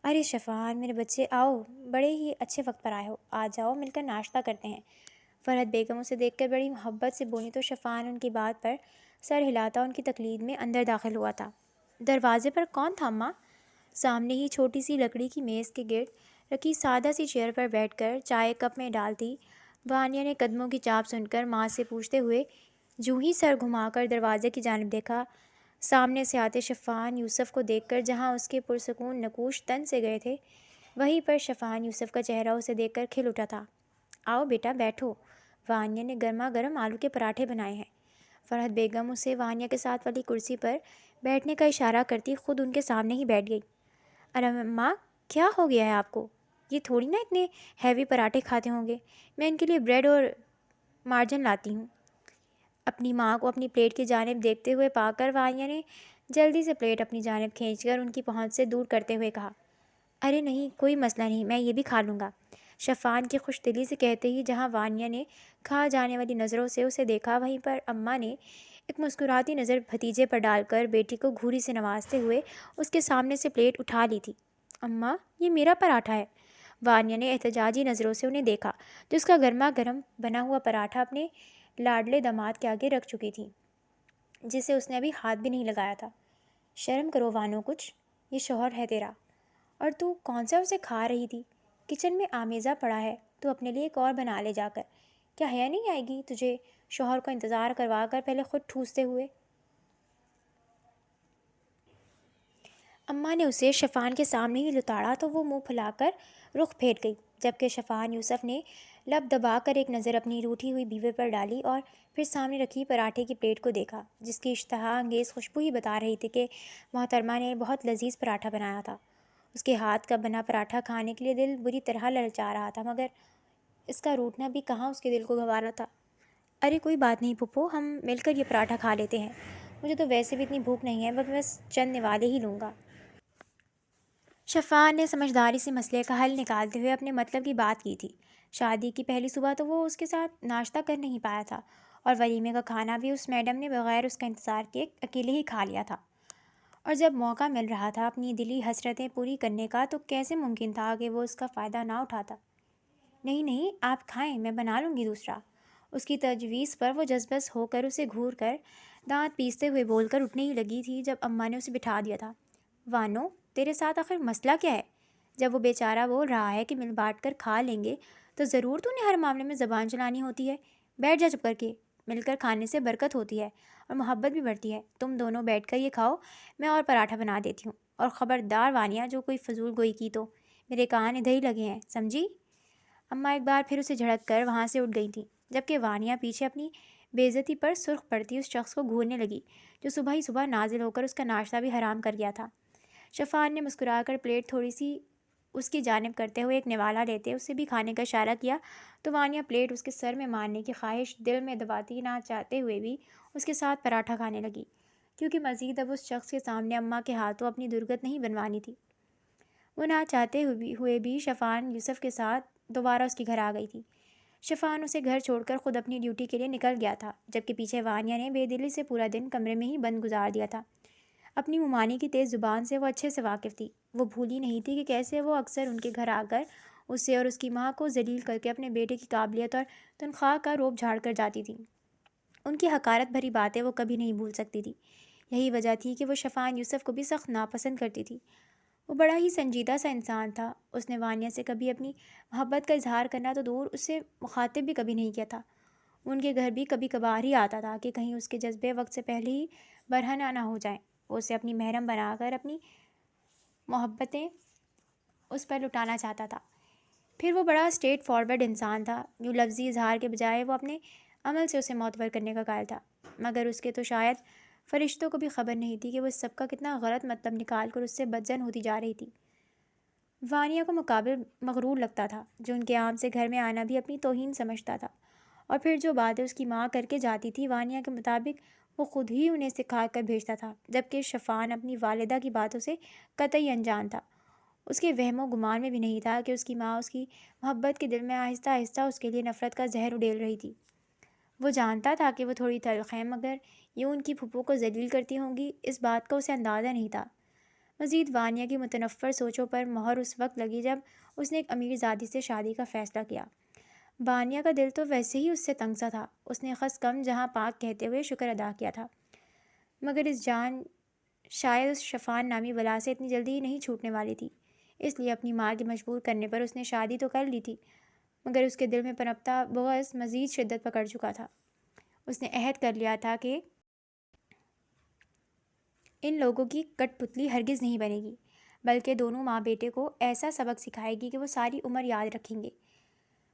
ارے شفان، میرے بچے آؤ، بڑے ہی اچھے وقت پر آئے ہو، آ جاؤ مل کر ناشتہ کرتے ہیں۔ فرحت بیگم اسے دیکھ کر بڑی محبت سے بولی تو شفان ان کی بات پر سر ہلاتا ان کی تقلید میں اندر داخل ہوا تھا۔ دروازے پر کون تھا اماں؟ سامنے ہی چھوٹی سی لکڑی کی میز کے گرد رکھی سادہ سی چیئر پر بیٹھ کر چائے کپ میں ڈالتی وانیہ نے قدموں کی چاپ سن کر ماں سے پوچھتے ہوئے جوں ہی سر گھما کر دروازے کی جانب دیکھا، سامنے سے آتے شفان یوسف کو دیکھ کر جہاں اس کے پرسکون نقوش تن سے گئے تھے، وہیں پر شفان یوسف کا چہرہ اسے دیکھ کر کھل اٹھا تھا۔ آؤ بیٹا بیٹھو، وانیہ نے گرما گرم آلو کے پراٹھے بنائے ہیں۔ فرحت بیگم اسے وانیہ کے ساتھ والی کرسی پر بیٹھنے کا اشارہ کرتی خود ان کے سامنے ہی بیٹھ گئی۔ ارے ماں، کیا ہو گیا ہے آپ کو؟ یہ تھوڑی نا اتنے ہیوی پراٹھے کھاتے ہوں گے، میں ان کے لیے بریڈ اور مارجن لاتی ہوں۔ اپنی ماں کو اپنی پلیٹ کی جانب دیکھتے ہوئے پا کر وانیہ نے جلدی سے پلیٹ اپنی جانب کھینچ کر ان کی پہنچ سے دور کرتے ہوئے کہا، ارے نہیں، کوئی مسئلہ نہیں، میں یہ بھی کھا لوں گا۔ شفان کی خوش دلی سے کہتے ہی جہاں وانیہ نے کھا جانے والی نظروں سے اسے دیکھا، وہیں پر اماں نے ایک مسکراتی نظر بھتیجے پر ڈال کر بیٹی کو گھوری سے نوازتے ہوئے اس کے سامنے سے پلیٹ اٹھا لی تھی۔ اماں، یہ میرا پراٹھا ہے۔ وانیہ نے احتجاجی نظروں سے انہیں دیکھا، جو اس کا گرما گرم بنا ہوا پراٹھا اپنے لاڈلے داماد کے آگے رکھ چکی تھی، جسے اس نے ابھی ہاتھ بھی نہیں لگایا تھا۔ شرم کرو وانو کچھ، یہ شوہر ہے تیرا، اور تو کون سا اسے کھا رہی تھی؟ کچن میں آمیزہ پڑا ہے، تو اپنے لیے ایک اور بنا لے جا کر۔ کیا حیا نہیں آئے گی تجھے شوہر کو انتظار کروا کر پہلے خود ٹھوستے ہوئے؟ اماں نے اسے شفان کے سامنے ہی لتاڑا تو وہ منہ پھلا کر رخ پھیر گئی، جبکہ شفان یوسف نے لب دبا کر ایک نظر اپنی روٹھی ہوئی بیوے پر ڈالی اور پھر سامنے رکھی پراٹھے کی پلیٹ کو دیکھا، جس کی اشتہا انگیز خوشبو ہی بتا رہی تھی کہ محترمہ نے بہت لذیذ پراٹھا بنایا تھا۔ اس کے ہاتھ کا بنا پراٹھا کھانے کے لیے دل بری طرح للچا رہا تھا، مگر اس کا روٹنا بھی کہاں اس کے دل کو گوارا تھا۔ ارے کوئی بات نہیں پھپھو، ہم مل کر یہ پراٹھا کھا لیتے ہیں، مجھے تو ویسے بھی اتنی بھوک نہیں ہے، بس چند نوالے ہی لوں گا۔ شفان نے سمجھداری سے مسئلے کا حل نکالتے ہوئے اپنے مطلب کی بات کی تھی۔ شادی کی پہلی صبح تو وہ اس کے ساتھ ناشتہ کر نہیں پایا تھا، اور ولیمے کا کھانا بھی اس میڈم نے بغیر اس کا انتظار کیے اکیلے ہی کھا لیا تھا، اور جب موقع مل رہا تھا اپنی دلی حسرتیں پوری کرنے کا تو کیسے ممکن تھا کہ وہ اس کا فائدہ نہ اٹھاتا۔ نہیں نہیں، آپ کھائیں، میں بنا لوں گی دوسرا۔ اس کی تجویز پر وہ جذبس ہو کر اسے گھور کر دانت پیستے ہوئے بول کر اٹھنے ہی لگی تھی جب اماں نے اسے بٹھا دیا تھا۔ وانو، تیرے ساتھ آخر مسئلہ کیا ہے؟ جب وہ بیچارہ بول رہا ہے کہ مل بانٹ کر کھا لیں گے تو ضرور تو نے ہر معاملے میں زبان چلانی ہوتی ہے؟ بیٹھ جا چپ کر کے، مل کر کھانے سے برکت ہوتی ہے اور محبت بھی بڑھتی ہے۔ تم دونوں بیٹھ کر یہ کھاؤ، میں اور پراٹھا بنا دیتی ہوں، اور خبردار وانیہ، جو کوئی فضول گوئی کی تو میرے کان ادھر ہی لگے ہیں، سمجھی؟ اماں ایک بار پھر اسے جھڑک کر وہاں سے اٹھ گئی تھیں، جبکہ وانیہ پیچھے اپنی بے عزتی پر سرخ پڑتی اس شخص کو گھورنے لگی جو صبح ہی صبح نازل ہو کر اس کا ناشتہ بھی حرام کر گیا تھا۔ شفان نے مسکرا کر پلیٹ تھوڑی سی اس کی جانب کرتے ہوئے ایک نوالا لیتے اسے بھی کھانے کا اشارہ کیا تو وانیہ پلیٹ اس کے سر میں مارنے کی خواہش دل میں دباتی نہ چاہتے ہوئے بھی اس کے ساتھ پراٹھا کھانے لگی، کیونکہ مزید اب اس شخص کے سامنے اماں کے ہاتھوں اپنی درگت نہیں بنوانی تھی۔ وہ نہ چاہتے ہوئے بھی شفان یوسف کے ساتھ دوبارہ اس کے گھر آ گئی تھی۔ شفان اسے گھر چھوڑ کر خود اپنی ڈیوٹی کے لیے نکل گیا تھا، جبکہ پیچھے وانیہ نے بے دلی سے پورا دن کمرے میں ہی بند گزار دیا تھا۔ اپنی ممانی کی تیز زبان سے وہ اچھے سے واقف تھی، وہ بھولی نہیں تھی کہ کیسے وہ اکثر ان کے گھر آ کر اسے اور اس کی ماں کو ذلیل کر کے اپنے بیٹے کی قابلیت اور تنخواہ کا روب جھاڑ کر جاتی تھی۔ ان کی حقارت بھری باتیں وہ کبھی نہیں بھول سکتی تھی، یہی وجہ تھی کہ وہ شفان یوسف کو بھی سخت ناپسند کرتی تھی۔ وہ بڑا ہی سنجیدہ سا انسان تھا۔ اس نے وانیہ سے کبھی اپنی محبت کا اظہار کرنا تو دور، اس سے مخاطب بھی کبھی نہیں کیا تھا۔ ان کے گھر بھی کبھی کبھار ہی آتا تھا کہ کہیں اس کے جذبے وقت سے پہلے ہی برہنہ نہ ہو جائیں۔ وہ اسے اپنی محرم بنا کر اپنی محبتیں اس پر لٹانا چاہتا تھا۔ پھر وہ بڑا اسٹریٹ فارورڈ انسان تھا، یوں لفظی اظہار کے بجائے وہ اپنے عمل سے اسے معتبر کرنے کا قائل تھا۔ مگر اس کے تو شاید فرشتوں کو بھی خبر نہیں تھی کہ وہ اس سب کا کتنا غلط مطلب نکال کر اس سے بدظن ہوتی جا رہی تھی۔ وانیہ کو مقابل مغرور لگتا تھا، جو ان کے عام سے گھر میں آنا بھی اپنی توہین سمجھتا تھا، اور پھر جو باتیں اس کی ماں کر کے جاتی تھی وانیہ کے مطابق وہ خود ہی انہیں سکھا کر بھیجتا تھا، جبکہ شفان اپنی والدہ کی باتوں سے قطعی انجان تھا۔ اس کے وہم و گمان میں بھی نہیں تھا کہ اس کی ماں اس کی محبت کے دل میں آہستہ آہستہ اس کے لیے نفرت کا زہر اڈیل رہی تھی۔ وہ جانتا تھا کہ وہ تھوڑی تلخ ہیں، مگر یوں ان کی پھپھو کو ذلیل کرتی ہوں گی اس بات کا اسے اندازہ نہیں تھا۔ مزید وانیہ کی متنفر سوچوں پر مہر اس وقت لگی جب اس نے ایک امیر زادی سے شادی کا فیصلہ کیا۔ وانیہ کا دل تو ویسے ہی اس سے تنگ سا تھا۔ اس نے خس کم جہاں پاک کہتے ہوئے شکر ادا کیا تھا، مگر اس جان شاید اس شفان نامی بلا سے اتنی جلدی نہیں چھوٹنے والی تھی۔ اس لیے اپنی ماں کے مجبور کرنے پر اس نے شادی تو کر لی تھی، مگر اس کے دل میں پنپتا بغض مزید شدت پکڑ چکا تھا۔ اس نے عہد کر لیا تھا کہ ان لوگوں کی کٹ پتلی ہرگز نہیں بنے گی، بلکہ دونوں ماں بیٹے کو ایسا سبق سکھائے گی کہ وہ ساری عمر یاد رکھیں گے۔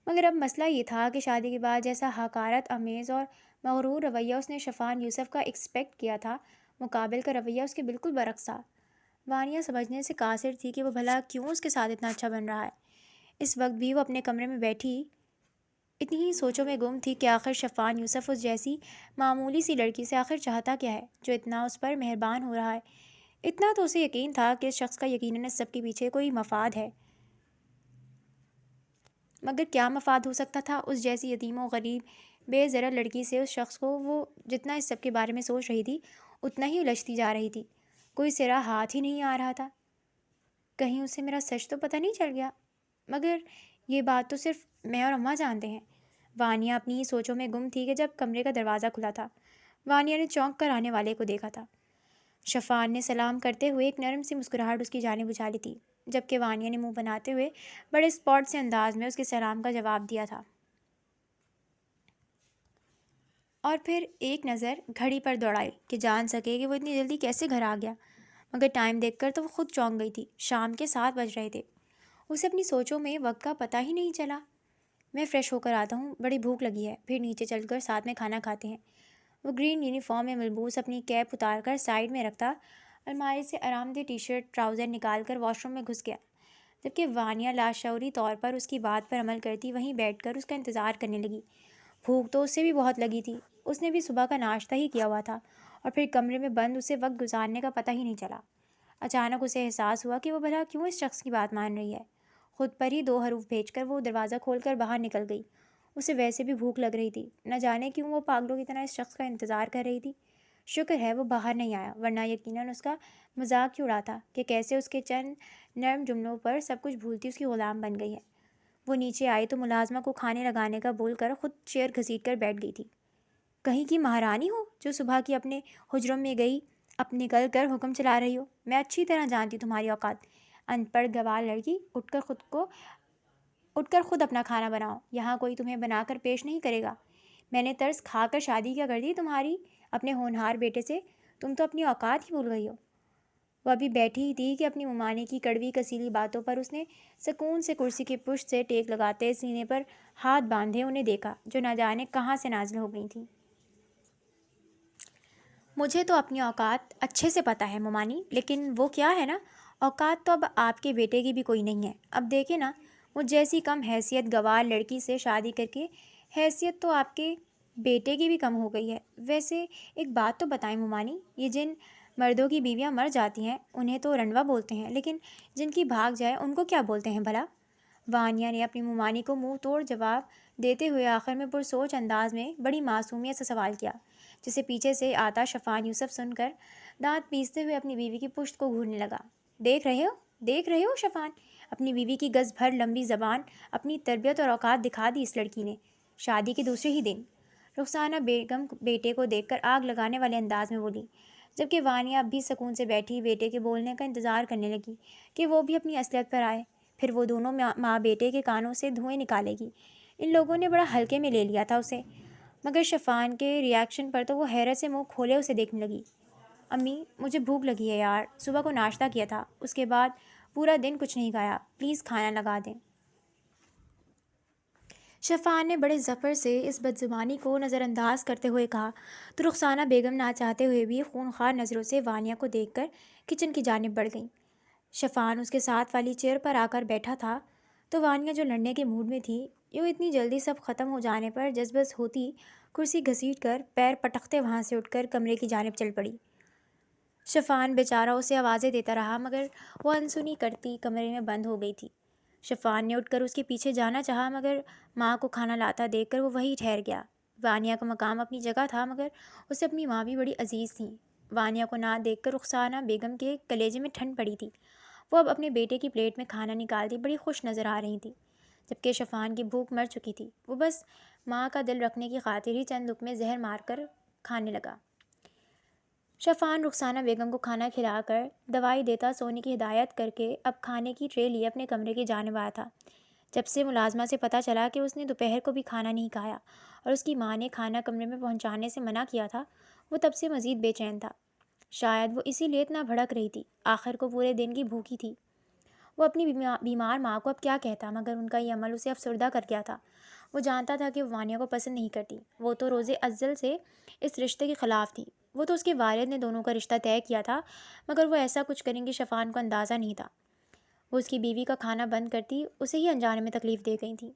مگر اب مسئلہ یہ تھا کہ شادی کے بعد جیسا حقارت آمیز اور مغرور رویہ اس نے شفان یوسف کا ایکسپیکٹ کیا تھا، مقابل کا رویہ اس کے بالکل برعکس تھا۔ وانیہ سمجھنے سے قاصر تھی کہ وہ بھلا کیوں اس کے ساتھ اتنا اچھا بن رہا ہے۔ اس وقت بھی وہ اپنے کمرے میں بیٹھی اتنی ہی سوچوں میں گم تھی کہ آخر شفان یوسف اس جیسی معمولی سی لڑکی سے آخر چاہتا کیا ہے جو اتنا اس پر مہربان ہو رہا ہے۔ اتنا تو اسے یقین تھا کہ اس شخص کا یقیناً اس سب کے پیچھے کوئی مفاد ہے، مگر کیا مفاد ہو سکتا تھا اس جیسی یتیم و غریب بے ذرا لڑکی سے؟ اس شخص کو وہ جتنا اس سب کے بارے میں سوچ رہی تھی اتنا ہی الجھتی جا رہی تھی۔ کوئی سرا ہاتھ ہی نہیں آ رہا تھا۔ کہیں اسے میرا سچ تو پتہ نہیں چل گیا؟ مگر یہ بات تو صرف میں اور اماں جانتے ہیں۔ وانیہ اپنی ہی سوچوں میں گم تھی کہ جب کمرے کا دروازہ کھلا تھا، وانیہ نے چونک کر آنے والے کو دیکھا تھا۔ شفان نے سلام کرتے ہوئے ایک نرم سی مسکراہٹ اس کی جانب اچھالی تھی، جبکہ وانیہ نے منہ بناتے ہوئے بڑے اسپاٹ سے انداز میں اس کے سلام کا جواب دیا تھا، اور پھر ایک نظر گھڑی پر دوڑائی کہ جان سکے کہ وہ اتنی جلدی کیسے گھر آ گیا۔ مگر ٹائم دیکھ کر تو وہ خود چونک گئی تھی۔ شام کے 7 بج رہے تھے۔ اسے اپنی سوچوں میں وقت کا پتہ ہی نہیں چلا۔ میں فریش ہو کر آتا ہوں، بڑی بھوک لگی ہے، پھر نیچے چل کر ساتھ میں کھانا کھاتے ہیں۔ وہ گرین یونیفارم میں ملبوس اپنی کیپ اتار کر سائڈ میں رکھتا الماری سے آرام دہ ٹی شرٹ ٹراؤزر نکال کر واش روم میں گھس گیا، جبکہ وانیہ لاشعوری طور پر اس کی بات پر عمل کرتی وہیں بیٹھ کر اس کا انتظار کرنے لگی۔ بھوک تو اسے بھی بہت لگی تھی۔ اس نے بھی صبح کا ناشتہ ہی کیا ہوا تھا، اور پھر کمرے میں بند اسے وقت گزارنے کا پتہ ہی نہیں چلا۔ اچانک اسے احساس ہوا کہ وہ بھلا کیوں اس شخص کی بات مان رہی ہے۔ خود پر ہی 2 حروف بھیج کر وہ دروازہ کھول کر باہر نکل گئی۔ اسے ویسے بھی بھوک لگ رہی تھی، نہ جانے کیوں وہ پاگلوں کی طرح اس شخص کا انتظار کر رہی تھی۔ شکر ہے وہ باہر نہیں آیا، ورنہ یقیناً اس کا مذاق کیوں اڑاتا کہ کیسے اس کے چند نرم جملوں پر سب کچھ بھولتی اس کی غلام بن گئی ہے۔ وہ نیچے آئی تو ملازمہ کو کھانے لگانے کا بول کر خود چیئر گھسیٹ کر بیٹھ گئی تھی۔ کہیں کی مہارانی ہو جو صبح کی اپنے حجروں میں گئی اب نکل کر حکم چلا رہی ہو۔ میں اچھی طرح جانتی تمہاری اوقات، ان پڑھ گوار لڑکی، اٹھ کر خود اپنا کھانا بناؤ، یہاں کوئی تمہیں بنا کر پیش نہیں کرے گا۔ میں نے ترس کھا کر شادی کیا کر دی تمہاری اپنے ہونہار بیٹے سے، تم تو اپنی اوقات ہی بھول گئی ہو۔ وہ ابھی بیٹھی ہی تھی کہ اپنی ممانے کی کڑوی کسیلی باتوں پر اس نے سکون سے کرسی کی پشت سے ٹیک لگاتے سینے پر ہاتھ باندھے انہیں دیکھا، جو نہ جانے کہاں سے نازل ہو گئی تھیں۔ مجھے تو اپنی اوقات اچھے سے پتہ ہے ممانی، لیکن وہ کیا ہے نا، اوقات تو اب آپ کے بیٹے کی بھی کوئی نہیں ہے۔ اب دیکھیں نا، مجھ جیسی کم حیثیت گوار لڑکی سے شادی کر کے حیثیت تو آپ کے بیٹے کی بھی کم ہو گئی ہے۔ ویسے ایک بات تو بتائیں ممانی، یہ جن مردوں کی بیویاں مر جاتی ہیں انہیں تو رنڈوا بولتے ہیں، لیکن جن کی بھاگ جائے ان کو کیا بولتے ہیں بھلا؟ وانیہ نے اپنی ممانی کو منہ توڑ جواب دیتے ہوئے آخر میں پرسوچ انداز میں بڑی معصومیت سے سوال کیا، جسے پیچھے سے آتا شفان یوسف سن کر دانت پیستے ہوئے اپنی بیوی کی پشت کو گھورنے لگا۔ دیکھ رہے ہو شفان، اپنی بیوی کی گز بھر لمبی زبان، اپنی تربیت اور اوقات دکھا دی اس لڑکی نے۔ شادی کے دوسرے ہی دن رخسانہ بیگم بیٹے کو دیکھ کر آگ لگانے والے انداز میں بولی، جبکہ وانیہ اب بھی سکون سے بیٹھی بیٹے کے بولنے کا انتظار کرنے لگی کہ وہ بھی اپنی اصلیت پر آئے، پھر وہ دونوں ماں بیٹے کے کانوں سے دھوئیں نکالے گی۔ ان لوگوں نے بڑا ہلکے میں لے لیا تھا اسے، مگر شفان کے ریاکشن پر تو وہ حیرت سے منہ کھولے اسے دیکھنے لگی۔ امی مجھے بھوک لگی ہے یار، صبح کو ناشتہ کیا تھا، اس کے بعد پورا دن کچھ نہیں کھایا، پلیز کھانا لگا دیں۔ شفان نے بڑے ظفر سے اس بدزبانی کو نظر انداز کرتے ہوئے کہا تو رخسانہ بیگم نہ چاہتے ہوئے بھی خونخوار نظروں سے وانیہ کو دیکھ کر کچن کی جانب بڑھ گئیں۔ شفان اس کے ساتھ والی چیئر پر آ کر بیٹھا تھا تو وانیہ جو لڑنے کے موڈ میں تھی، یوں اتنی جلدی سب ختم ہو جانے پر جذبس ہوتی کرسی گھسیٹ کر پیر پٹکتے وہاں سے اٹھ کر کمرے کی جانب چل پڑی۔ شفان بیچارہ اسے آوازیں دیتا رہا مگر وہ انسنی کرتی کمرے میں بند ہو گئی تھی۔ شفان نے اٹھ کر اس کے پیچھے جانا چاہا مگر ماں کو کھانا لاتا دیکھ کر وہ وہیں ٹھہر گیا۔ وانیہ کا مقام اپنی جگہ تھا مگر اسے اپنی ماں بھی بڑی عزیز تھیں۔ وانیہ کو نہ دیکھ کر رخسانہ بیگم کے کلیجے میں ٹھنڈ پڑی تھی۔ وہ اب اپنے بیٹے کی پلیٹ میں کھانا نکالتی بڑی خوش نظر آ رہی تھی، جبکہ شفان کی بھوک مر چکی تھی۔ وہ بس ماں کا دل رکھنے کی خاطر ہی چند لقمے زہر مار کر کھانے لگا۔ شفان رخسانہ بیگم کو کھانا کھلا کر دوائی دیتا سونے کی ہدایت کر کے اب کھانے کی ٹرے لیے اپنے کمرے کی جانب آیا تھا۔ جب سے ملازمہ سے پتہ چلا کہ اس نے دوپہر کو بھی کھانا نہیں کھایا اور اس کی ماں نے کھانا کمرے میں پہنچانے سے منع کیا تھا، وہ تب سے مزید بے چین تھا۔ شاید وہ اسی لیے اتنا بھڑک رہی تھی، آخر کو پورے دن کی بھوکی تھی۔ وہ اپنی بیمار ماں کو اب کیا کہتا مگر ان کا یہ عمل اسے افسردہ کر گیا تھا۔ وہ جانتا تھا کہ وہ وانیہ کو پسند نہیں کرتی، وہ تو روز ازل سے اس رشتے کے خلاف تھی۔ وہ تو اس کے والد نے دونوں کا رشتہ طے کیا تھا مگر وہ ایسا کچھ کریں گی شفان کو اندازہ نہیں تھا۔ وہ اس کی بیوی کا کھانا بند کرتی اسے ہی انجانے میں تکلیف دے گئی تھی۔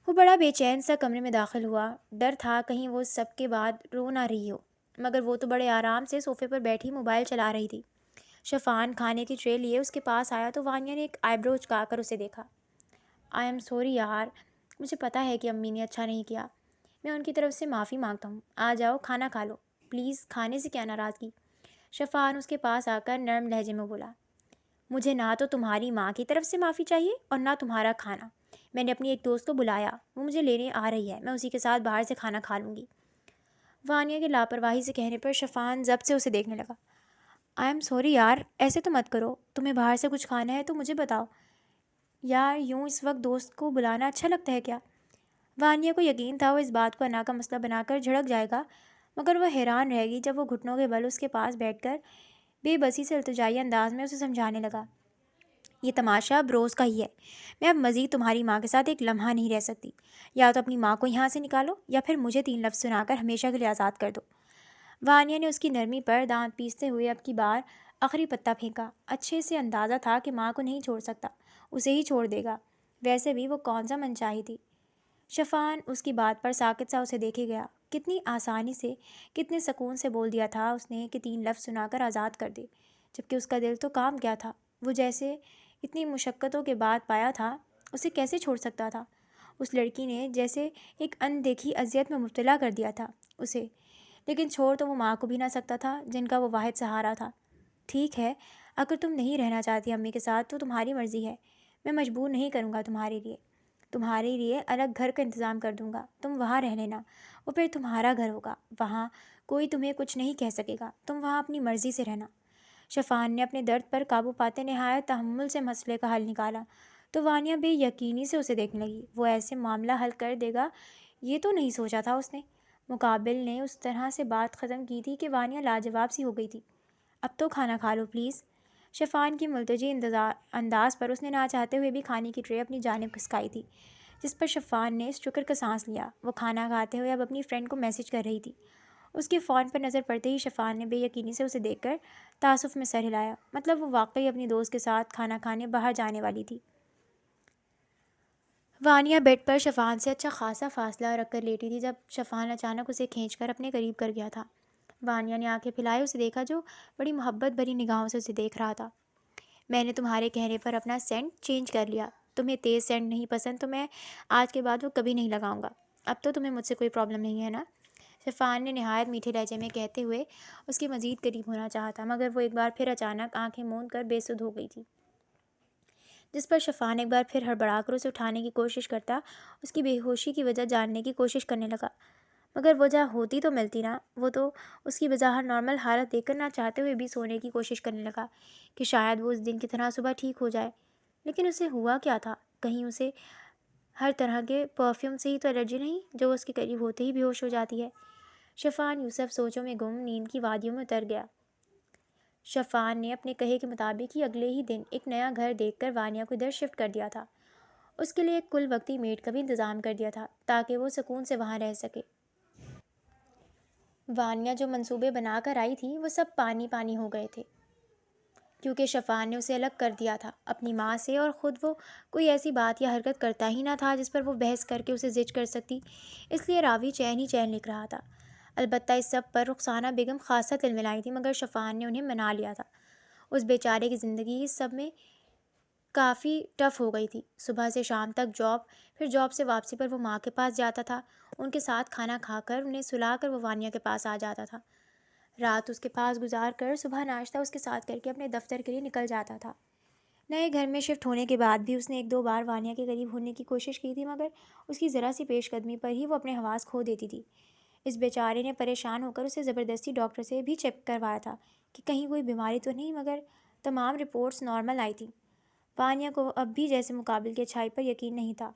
وہ بڑا بے چین سا کمرے میں داخل ہوا، ڈر تھا کہیں وہ سب کے بعد رو نہ رہی ہو، مگر وہ تو بڑے آرام سے صوفے پر بیٹھی موبائل چلا رہی تھی۔ شفان کھانے کی ٹرے لیے اس کے پاس آیا تو وانیہ نے ایک آئی برو چکا کر اسے دیکھا۔ آئی ایم سوری یار، مجھے پتہ ہے کہ امی نے اچھا نہیں کیا، میں ان کی طرف سے معافی مانگتا ہوں۔ آ جاؤ کھانا کھا لو پلیز، کھانے سے کیا ناراضگی۔ شفان اس کے پاس آ کر نرم لہجے میں بولا، مجھے نہ تو تمہاری ماں کی طرف سے معافی چاہیے اور نہ تمہارا کھانا۔ میں نے اپنی ایک دوست کو بلایا، وہ مجھے لینے آ رہی ہے، میں اسی کے ساتھ باہر سے کھانا کھا لوں گی۔ وانیہ کے لاپرواہی سے کہنے پر شفان ضبط سے اسے دیکھنے لگا۔ آئی ایم سوری یار، ایسے تو مت کرو، تمہیں باہر سے کچھ کھانا ہے تو مجھے بتاؤ یار، یوں اس وقت دوست کو بلانا اچھا لگتا ہے کیا؟ وانیہ کو یقین تھا وہ اس بات کو انا کا مسئلہ بنا کر جھڑک جائے گا، مگر وہ حیران رہ گئی جب وہ گھٹنوں کے بل اس کے پاس بیٹھ کر بے بسی سے التجائی انداز میں اسے سمجھانے لگا، یہ تماشا اب روز کا ہی ہے، میں اب مزید تمہاری ماں کے ساتھ ایک لمحہ نہیں رہ سکتی، یا تو اپنی ماں کو یہاں سے نکالو یا پھر مجھے 3 لفظ سنا کر ہمیشہ کے لیے آزاد کر دو۔ وانیہ نے اس کی نرمی پر دانت پیستے ہوئے اب کی بار آخری پتا پھینکا۔ اچھے سے اندازہ تھا کہ ماں کو نہیں چھوڑ سکتا، اسے ہی چھوڑ دے گا، ویسے بھی وہ کون سا من چاہی تھی۔ شفان اس کی بات پر ساکت سا اسے دیکھے گیا۔ کتنی آسانی سے، کتنے سکون سے بول دیا تھا اس نے کہ 3 لفظ سنا کر آزاد کر دے، جبکہ اس کا دل تو کام گیا تھا۔ وہ جیسے اتنی مشقتوں کے بعد پایا تھا، اسے کیسے چھوڑ سکتا تھا؟ اس لڑکی نے جیسے ایک اندیکھی اذیت میں مبتلا کر دیا تھا اسے، لیکن چھوڑ تو وہ ماں کو بھی نہ سکتا تھا جن کا وہ واحد سہارا تھا۔ ٹھیک ہے، اگر تم نہیں رہنا چاہتی امی کے ساتھ تو تمہاری مرضی ہے، میں مجبور نہیں کروں گا تمہارے لیے الگ گھر کا انتظام کر دوں گا، تم وہاں رہ لینا، وہ پھر تمہارا گھر ہوگا، وہاں کوئی تمہیں کچھ نہیں کہہ سکے گا، تم وہاں اپنی مرضی سے رہنا۔ شفان نے اپنے درد پر قابو پاتے نہایت تحمل سے مسئلے کا حل نکالا تو وانیہ بے یقینی سے اسے دیکھنے لگی۔ وہ ایسے معاملہ حل کر دے گا یہ تو نہیں سوچا تھا اس نے۔ مقابل نے اس طرح سے بات ختم کی تھی کہ وانیہ لاجواب سی ہو گئی تھی۔ اب تو کھانا کھا لو پلیز۔ شفان کی ملتجی انداز پر اس نے نہ چاہتے ہوئے بھی کھانے کی ٹرے اپنی جانب کھسکائی تھی، جس پر شفان نے شکر کا سانس لیا۔ وہ کھانا کھاتے ہوئے اب اپنی فرینڈ کو میسج کر رہی تھی۔ اس کے فون پر نظر پڑتے ہی شفان نے بے یقینی سے اسے دیکھ کر تأسف میں سر ہلایا، مطلب وہ واقعی اپنی دوست کے ساتھ کھانا کھانے باہر جانے والی تھی۔ وانیہ بیڈ پر شفان سے اچھا خاصا فاصلہ رکھ کر لیٹی تھی جب شفان اچانک اسے کھینچ کر اپنے قریب کر گیا تھا۔ وانیہ نے آنکھیں پھیلائے اسے دیکھا جو بڑی محبت بھری نگاہوں سے اسے دیکھ رہا تھا۔ میں نے تمہارے کہنے پر اپنا سینٹ چینج کر لیا، تمہیں تیز سینٹ نہیں پسند تو میں آج کے بعد وہ کبھی نہیں لگاؤں گا، اب تو تمہیں مجھ سے کوئی پرابلم نہیں ہے نا؟ شفان نے نہایت میٹھے لہجے میں کہتے ہوئے اس کے مزید قریب ہونا چاہا تھا، مگر وہ ایک بار پھر اچانک آنکھیں موند کر بے سدھ ہو گئی تھی، جس پر شفان ایک بار پھر ہڑبڑا کر اسے اٹھانے کی کوشش کرتا، اس کی بے ہوشی کی وجہ جاننے کی کوشش کرنے لگا، مگر وہ جہاں ہوتی تو ملتی نا، وہ تو اس کی بظاہر نارمل حالت دیکھ کر نہ چاہتے ہوئے بھی سونے کی کوشش کرنے لگا کہ شاید وہ اس دن کی طرح صبح ٹھیک ہو جائے۔ لیکن اسے ہوا کیا تھا؟ کہیں اسے ہر طرح کے پرفیوم سے ہی تو الرجی نہیں جو اس کے قریب ہوتے ہی بے ہوش ہو جاتی ہے؟ شفان یوسف سوچوں میں گم نیند کی وادیوں میں اتر گیا۔ شفان نے اپنے کہے کے مطابق ہی اگلے ہی دن ایک نیا گھر دیکھ کر وانیہ کو ادھر شفٹ کر دیا تھا۔ اس کے لیے ایک کل وقتی میڈ کا بھی انتظام کر دیا تھا تاکہ وہ سکون سے وہاں رہ سکے۔ وانیہ جو منصوبے بنا کر آئی تھی وہ سب پانی پانی ہو گئے تھے، کیونکہ شفان نے اسے الگ کر دیا تھا اپنی ماں سے، اور خود وہ کوئی ایسی بات یا حرکت کرتا ہی نہ تھا جس پر وہ بحث کر کے اسے زج کر سکتی، اس لیے راوی چین ہی چین لکھ رہا تھا۔ البتہ اس سب پر رخسانہ بیگم خاصا تلملائی تھی، مگر شفان نے انہیں منا لیا تھا۔ اس بیچارے کی زندگی اس سب میں کافی ٹف ہو گئی تھی۔ صبح سے شام تک جاب، پھر جاب سے واپسی پر وہ ماں کے پاس جاتا تھا، ان کے ساتھ کھانا کھا کر انہیں سلا کر وہ وانیہ کے پاس آ جاتا تھا، رات اس کے پاس گزار کر صبح ناشتہ اس کے ساتھ کر کے اپنے دفتر کے لیے نکل جاتا تھا۔ نئے گھر میں شفٹ ہونے کے بعد بھی اس نے ایک دو بار وانیہ کے قریب ہونے کی کوشش کی تھی، مگر اس کی ذرا سی پیش قدمی پر ہی وہ اپنے حواس کھو دیتی تھی۔ اس بیچارے نے پریشان ہو کر اسے زبردستی ڈاکٹر سے بھی چیک کروایا تھا کہ کہیں کوئی بیماری تو نہیں، مگر تمام رپورٹس نارمل آئی تھیں۔ وانیہ کو اب بھی جیسے مقابل کی اچھائی پر یقین نہیں تھا۔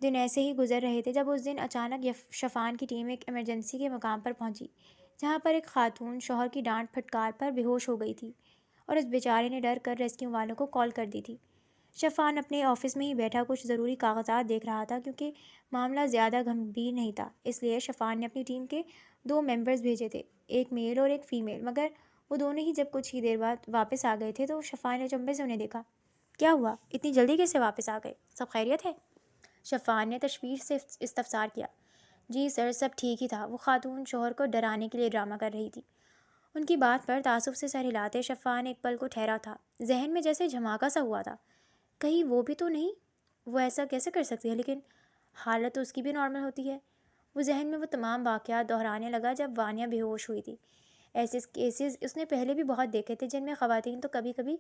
دن ایسے ہی گزر رہے تھے جب اس دن اچانک شفان کی ٹیم ایک ایمرجنسی کے مقام پر پہنچی، جہاں پر ایک خاتون شوہر کی ڈانٹ پھٹکار پر بے ہوش ہو گئی تھی، اور اس بیچارے نے ڈر کر ریسکیو والوں کو کال کر دی تھی۔ شفان اپنے آفس میں ہی بیٹھا کچھ ضروری کاغذات دیکھ رہا تھا، کیونکہ معاملہ زیادہ گمبھیر نہیں تھا، اس لیے شفان نے اپنی ٹیم کے 2 ممبرز بھیجے تھے، ایک میل اور ایک فیمیل، مگر وہ دونوں ہی جب کچھ ہی دیر بعد واپس آ گئے تھے تو شفان نے چنبے سے انہیں دیکھا۔ کیا ہوا؟ اتنی جلدی کیسے واپس آ گئے؟ سب خیریت ہے؟ شفان نے تشویش سے استفسار کیا۔ جی سر، سب ٹھیک ہی تھا، وہ خاتون شوہر کو ڈرانے کے لیے ڈرامہ کر رہی تھی۔ ان کی بات پر تعصب سے سر ہلاتے شفان ایک پل کو ٹھہرا تھا، ذہن میں جیسے جھماکا سا ہوا تھا، کہیں وہ بھی تو نہیں؟ وہ ایسا کیسے کر سکتی ہے؟ لیکن حالت تو اس کی بھی نارمل ہوتی ہے۔ وہ ذہن میں وہ تمام واقعات دہرانے لگا جب وانیہ بے ہوش ہوئی تھی۔ ایسے کیسز اس نے پہلے بھی بہت دیکھے تھے جن میں خواتین تو کبھی کبھی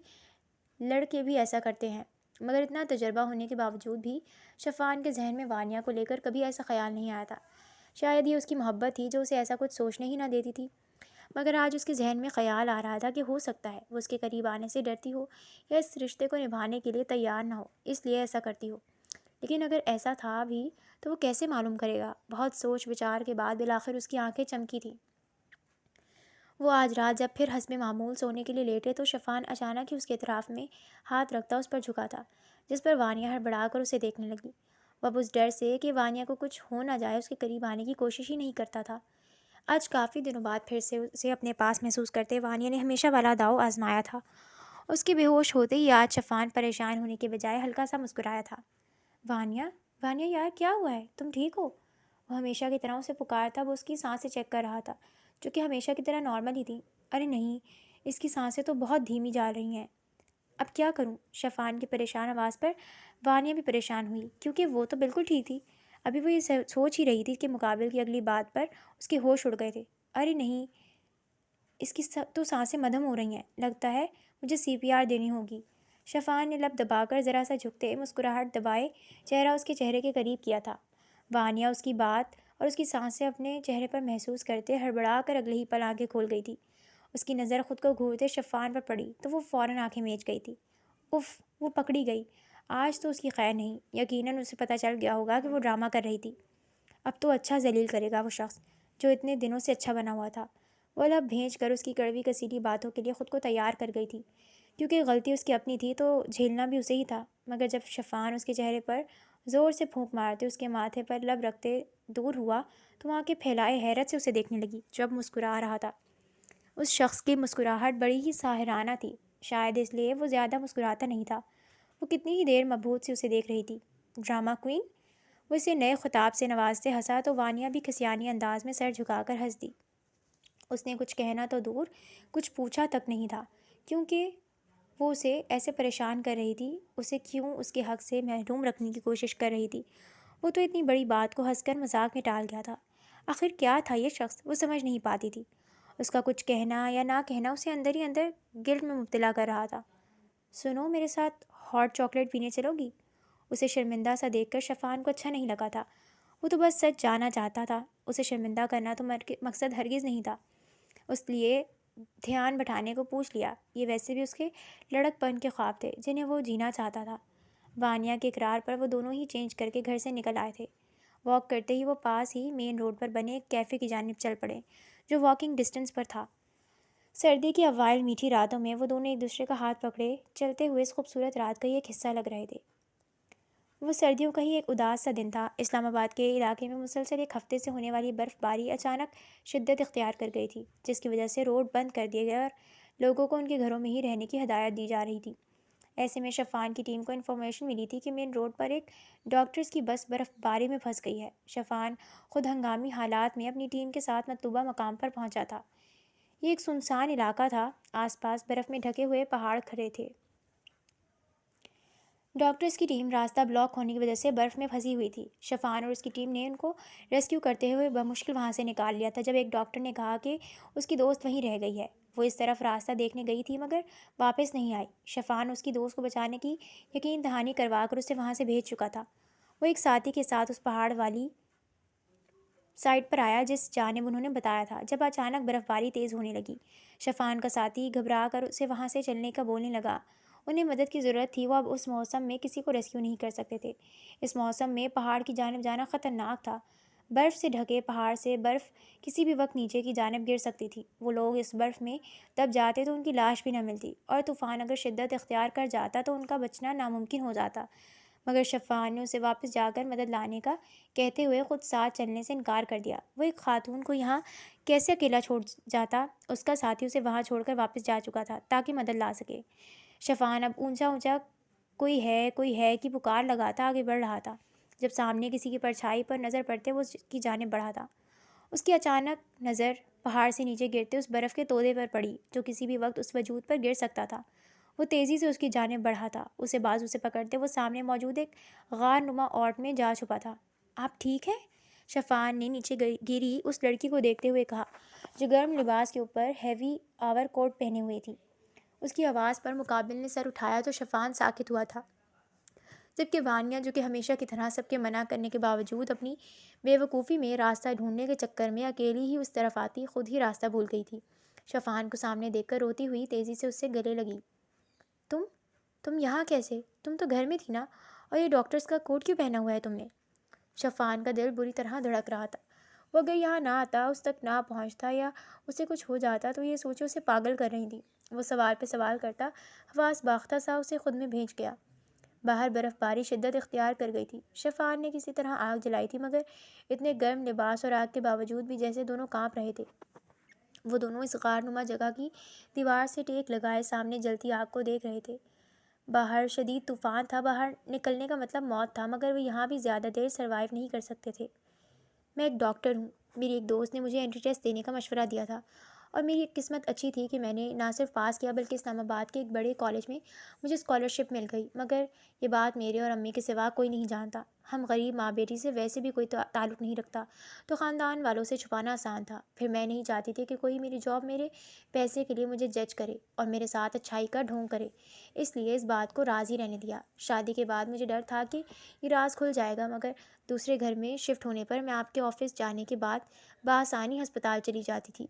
لڑکے بھی ایسا کرتے ہیں، مگر اتنا تجربہ ہونے کے باوجود بھی شفان کے ذہن میں وانیہ کو لے کر کبھی ایسا خیال نہیں آیا تھا۔ شاید یہ اس کی محبت تھی جو اسے ایسا کچھ سوچنے ہی نہ دیتی تھی، مگر آج اس کے ذہن میں خیال آ رہا تھا کہ ہو سکتا ہے وہ اس کے قریب آنے سے ڈرتی ہو یا اس رشتے کو نبھانے کے لیے تیار نہ ہو، اس لیے ایسا کرتی ہو۔ لیکن اگر ایسا تھا بھی تو وہ کیسے معلوم کرے گا؟ بہت سوچ وچار کے بعد بالآخر اس کی آنکھیں چمکی تھیں۔ وہ آج رات جب پھر حسب معمول سونے کے لیے لیٹے تو شفان اچانک ہی اس کے اطراف میں ہاتھ رکھتا اس پر جھکا تھا، جس پر وانیہ ہڑبڑا کر اسے دیکھنے لگی۔ وہ اب اس ڈر سے کہ وانیہ کو کچھ ہو نہ جائے اس کے قریب آنے کی کوشش ہی نہیں کرتا تھا۔ آج کافی دنوں بعد پھر سے اسے اپنے پاس محسوس کرتے وانیہ نے ہمیشہ والا داؤ آزمایا تھا۔ اس کے بے ہوش ہوتے ہی آج شفان پریشان ہونے کے بجائے ہلکا سا مسکرایا تھا۔ وانیہ، وانیہ یار کیا ہوا ہے؟ تم ٹھیک ہو؟ وہ ہمیشہ کی طرح اسے پکارتا، وہ اس کی سانسیں چیک کر رہا تھا جو کہ ہمیشہ کی طرح نارمل ہی تھیں۔ ارے نہیں، اس کی سانسیں تو بہت دھیمی جا رہی ہیں۔ اب کیا کروں؟ شفان کی پریشان آواز پر وانیہ بھی پریشان ہوئی، کیونکہ وہ تو بالکل ٹھیک تھی۔ ابھی وہ یہ سوچ ہی رہی تھی کہ مقابل کی اگلی بات پر اس کے ہوش اڑ گئے تھے۔ ارے نہیں، اس کی تو سانسیں مدھم ہو رہی ہیں، لگتا ہے مجھے CPR دینی ہوگی۔ شفان نے لب دبا کر ذرا سا جھکتے مسکراہٹ دبائے چہرہ اس کے چہرے کے قریب کیا تھا۔ وانیہ اس کی بات اور اس کی سانسیں اپنے چہرے پر محسوس کرتے ہڑبڑا کر اگلے ہی پل آنکھیں کھول گئی تھی۔ اس کی نظر خود کو گھورتے شفان پر پڑی تو وہ فوراً آنکھیں میچ گئی تھی۔ اف، وہ پکڑی گئی۔ آج تو اس کی خیر نہیں، یقیناً اسے پتہ چل گیا ہوگا کہ وہ ڈرامہ کر رہی تھی۔ اب تو اچھا ذلیل کرے گا وہ شخص جو اتنے دنوں سے اچھا بنا ہوا تھا۔ وہ لب بھینچ کر اس کی کڑوی کسیلی باتوں کے لیے خود کو تیار کر گئی تھی، کیونکہ غلطی اس کی اپنی تھی تو جھیلنا بھی اسے ہی تھا۔ مگر جب شفان اس کے چہرے پر زور سے پھونک مارتے اس کے ماتھے پر لب رکھتے دور ہوا تو آنکھیں پھیلائے حیرت سے اسے دیکھنے لگی جو اب مسکرا رہا تھا۔ اس شخص کی مسکراہٹ بڑی ہی ساحرانہ تھی، شاید اس لیے وہ زیادہ مسکراتا نہیں تھا۔ وہ کتنی ہی دیر مبہوت سے اسے دیکھ رہی تھی۔ Drama queen? وہ اسے نئے خطاب سے نوازتے ہنسا تو وانیہ بھی کھسیانی انداز میں سر جھکا کر ہنس دی۔ اس نے کچھ کہنا تو دور کچھ پوچھا تک نہیں تھا، کیونکہ وہ اسے ایسے پریشان کر رہی تھی، اسے کیوں اس کے حق سے محروم رکھنے کی کوشش کر رہی تھی۔ وہ تو اتنی بڑی بات کو ہنس کر مذاق میں ٹال گیا تھا۔ آخر کیا تھا یہ شخص؟ وہ سمجھ نہیں پاتی تھی۔ اس کا کچھ کہنا یا نہ کہنا اسے اندر ہی اندر گلٹ میں مبتلا کر رہا تھا۔ سنو، میرے ساتھ ہاٹ چاکلیٹ پینے چلو گی؟ اسے شرمندہ سا دیکھ کر شفان کو اچھا نہیں لگا تھا۔ وہ تو بس سچ جانا چاہتا تھا، اسے شرمندہ کرنا تو مقصد ہرگز نہیں تھا۔ اس لیے دھیان بٹھانے کو پوچھ لیا۔ یہ ویسے بھی اس کے لڑک پن کے خواب تھے جنہیں وہ جینا چاہتا تھا۔ وانیا کے اقرار پر وہ دونوں ہی چینج کر کے گھر سے نکل آئے تھے۔ واک کرتے ہی وہ پاس ہی مین روڈ پر بنے ایک کیفے کی جانب چل پڑے جو واکنگ ڈسٹنس پر تھا۔ سردی کی اوائل میٹھی راتوں میں وہ دونوں ایک دوسرے کا ہاتھ پکڑے چلتے ہوئے اس خوبصورت رات کا ایک حصہ لگ رہے تھے۔ وہ سردیوں کا ہی ایک اداس سا دن تھا۔ اسلام آباد کے علاقے میں مسلسل ایک ہفتے سے ہونے والی برف باری اچانک شدت اختیار کر گئی تھی، جس کی وجہ سے روڈ بند کر دیے گئے اور لوگوں کو ان کے گھروں میں ہی رہنے کی ہدایت دی جا رہی تھی۔ ایسے میں شفان کی ٹیم کو انفارمیشن ملی تھی کہ مین روڈ پر ایک ڈاکٹرز کی بس برف باری میں پھنس گئی ہے۔ شفان خود ہنگامی حالات میں اپنی ٹیم کے ساتھ مطلوبہ مقام پر پہنچا تھا۔ یہ ایک سنسان علاقہ تھا، آس پاس برف میں ڈھکے ہوئے پہاڑ کھڑے تھے۔ ڈاکٹرز کی ٹیم راستہ بلاک ہونے کی وجہ سے برف میں پھنسی ہوئی تھی۔ شفان اور اس کی ٹیم نے ان کو ریسکیو کرتے ہوئے بمشکل وہاں سے نکال لیا تھا جب ایک ڈاکٹر نے کہا کہ اس کی دوست وہیں رہ گئی ہے۔ وہ اس طرف راستہ دیکھنے گئی تھی مگر واپس نہیں آئی۔ شفان اس کی دوست کو بچانے کی یقین دہانی کروا کر اسے وہاں سے بھیج چکا تھا۔ وہ ایک ساتھی کے ساتھ اس پہاڑ والی سائٹ پر آیا جس جانب انہوں نے بتایا تھا۔ جب اچانک برف باری تیز ہونے لگی، شفان کا ساتھی گھبرا کر اسے وہاں سے چلنے کا بولنے لگا۔ انہیں مدد کی ضرورت تھی، وہ اب اس موسم میں کسی کو ریسکیو نہیں کر سکتے تھے۔ اس موسم میں پہاڑ کی جانب جانا خطرناک تھا۔ برف سے ڈھکے پہاڑ سے برف کسی بھی وقت نیچے کی جانب گر سکتی تھی۔ وہ لوگ اس برف میں دب جاتے تو ان کی لاش بھی نہ ملتی، اور طوفان اگر شدت اختیار کر جاتا تو ان کا بچنا ناممکن ہو جاتا۔ مگر شفان نے اسے واپس جا کر مدد لانے کا کہتے ہوئے خود ساتھ چلنے سے انکار کر دیا۔ وہ ایک خاتون کو یہاں کیسے اکیلا چھوڑ جاتا؟ اس کا ساتھی اسے وہاں چھوڑ کر واپس جا چکا تھا تاکہ مدد لا سکے۔ شفان اب اونچا اونچا کوئی ہے کی پکار لگاتا آگے بڑھ رہا تھا۔ جب سامنے کسی کی پرچھائی پر نظر پڑتے وہ اس کی جانب بڑھا تھا۔ اس کی اچانک نظر پہاڑ سے نیچے گرتے اس برف کے تودے پر پڑی جو کسی بھی وقت اس وجود پر گر سکتا تھا۔ وہ تیزی سے اس کی جانب بڑھا تھا۔ اسے بازو سے پکڑتے وہ سامنے موجود ایک غار نما اوٹ میں جا چھپا تھا۔ آپ ٹھیک ہیں؟ شفان نے نیچے گری اس لڑکی کو دیکھتے ہوئے کہا جو گرم لباس کے اوپر ہیوی آور کوٹ پہنے ہوئے تھی۔ اس کی آواز پر مقابل نے سر اٹھایا تو شفان ساکت ہوا تھا، جبکہ وانیا جو کہ ہمیشہ کی طرح سب کے منع کرنے کے باوجود اپنی بے وقوفی میں راستہ ڈھونڈنے کے چکر میں اکیلی ہی اس طرف آتی خود ہی راستہ بھول گئی تھی، شفان کو سامنے دیکھ کر روتی ہوئی تیزی سے اس سے گلے لگی۔ تم یہاں کیسے؟ تم تو گھر میں تھی نا، اور یہ ڈاکٹرز کا کوٹ کیوں پہنا ہوا ہے تم نے؟ شفان کا دل بری طرح دھڑک رہا تھا۔ وہ اگر یہاں نہ آتا، اس تک نہ پہنچتا یا اسے کچھ ہو جاتا تو یہ سوچے اسے پاگل کر رہی تھی۔ وہ سوال پہ سوال کرتا، حواس باختہ سا اسے خود میں بھیج گیا۔ باہر برف باری شدت اختیار کر گئی تھی۔ شفان نے کسی طرح آگ جلائی تھی مگر اتنے گرم لباس اور آگ کے باوجود بھی جیسے دونوں کانپ رہے تھے۔ وہ دونوں اس غار نما جگہ کی دیوار سے ٹیک لگائے سامنے جلتی آگ کو دیکھ رہے تھے۔ باہر شدید طوفان تھا، باہر نکلنے کا مطلب موت تھا، مگر وہ یہاں بھی زیادہ دیر سروائیو نہیں کر سکتے تھے۔ میں ایک ڈاکٹر ہوں۔ میری ایک دوست نے مجھے انٹری ٹیسٹ دینے کا مشورہ دیا تھا، اور میری ایک قسمت اچھی تھی کہ میں نے نہ صرف پاس کیا بلکہ اسلام آباد کے ایک بڑے کالج میں مجھے اسکالرشپ مل گئی۔ مگر یہ بات میرے اور امی کے سوا کوئی نہیں جانتا۔ ہم غریب ماں بیٹی سے ویسے بھی کوئی تعلق نہیں رکھتا، تو خاندان والوں سے چھپانا آسان تھا۔ پھر میں نہیں چاہتی تھی کہ کوئی میری جاب میرے پیسے کے لیے مجھے جج کرے اور میرے ساتھ اچھائی کا ڈھونگ کرے، اس لیے اس بات کو راز ہی رہنے دیا۔ شادی کے بعد مجھے ڈر تھا کہ یہ راز کھل جائے گا، مگر دوسرے گھر میں شفٹ ہونے پر میں آپ کے آفس جانے کے بعد بآسانی ہسپتال چلی جاتی تھی۔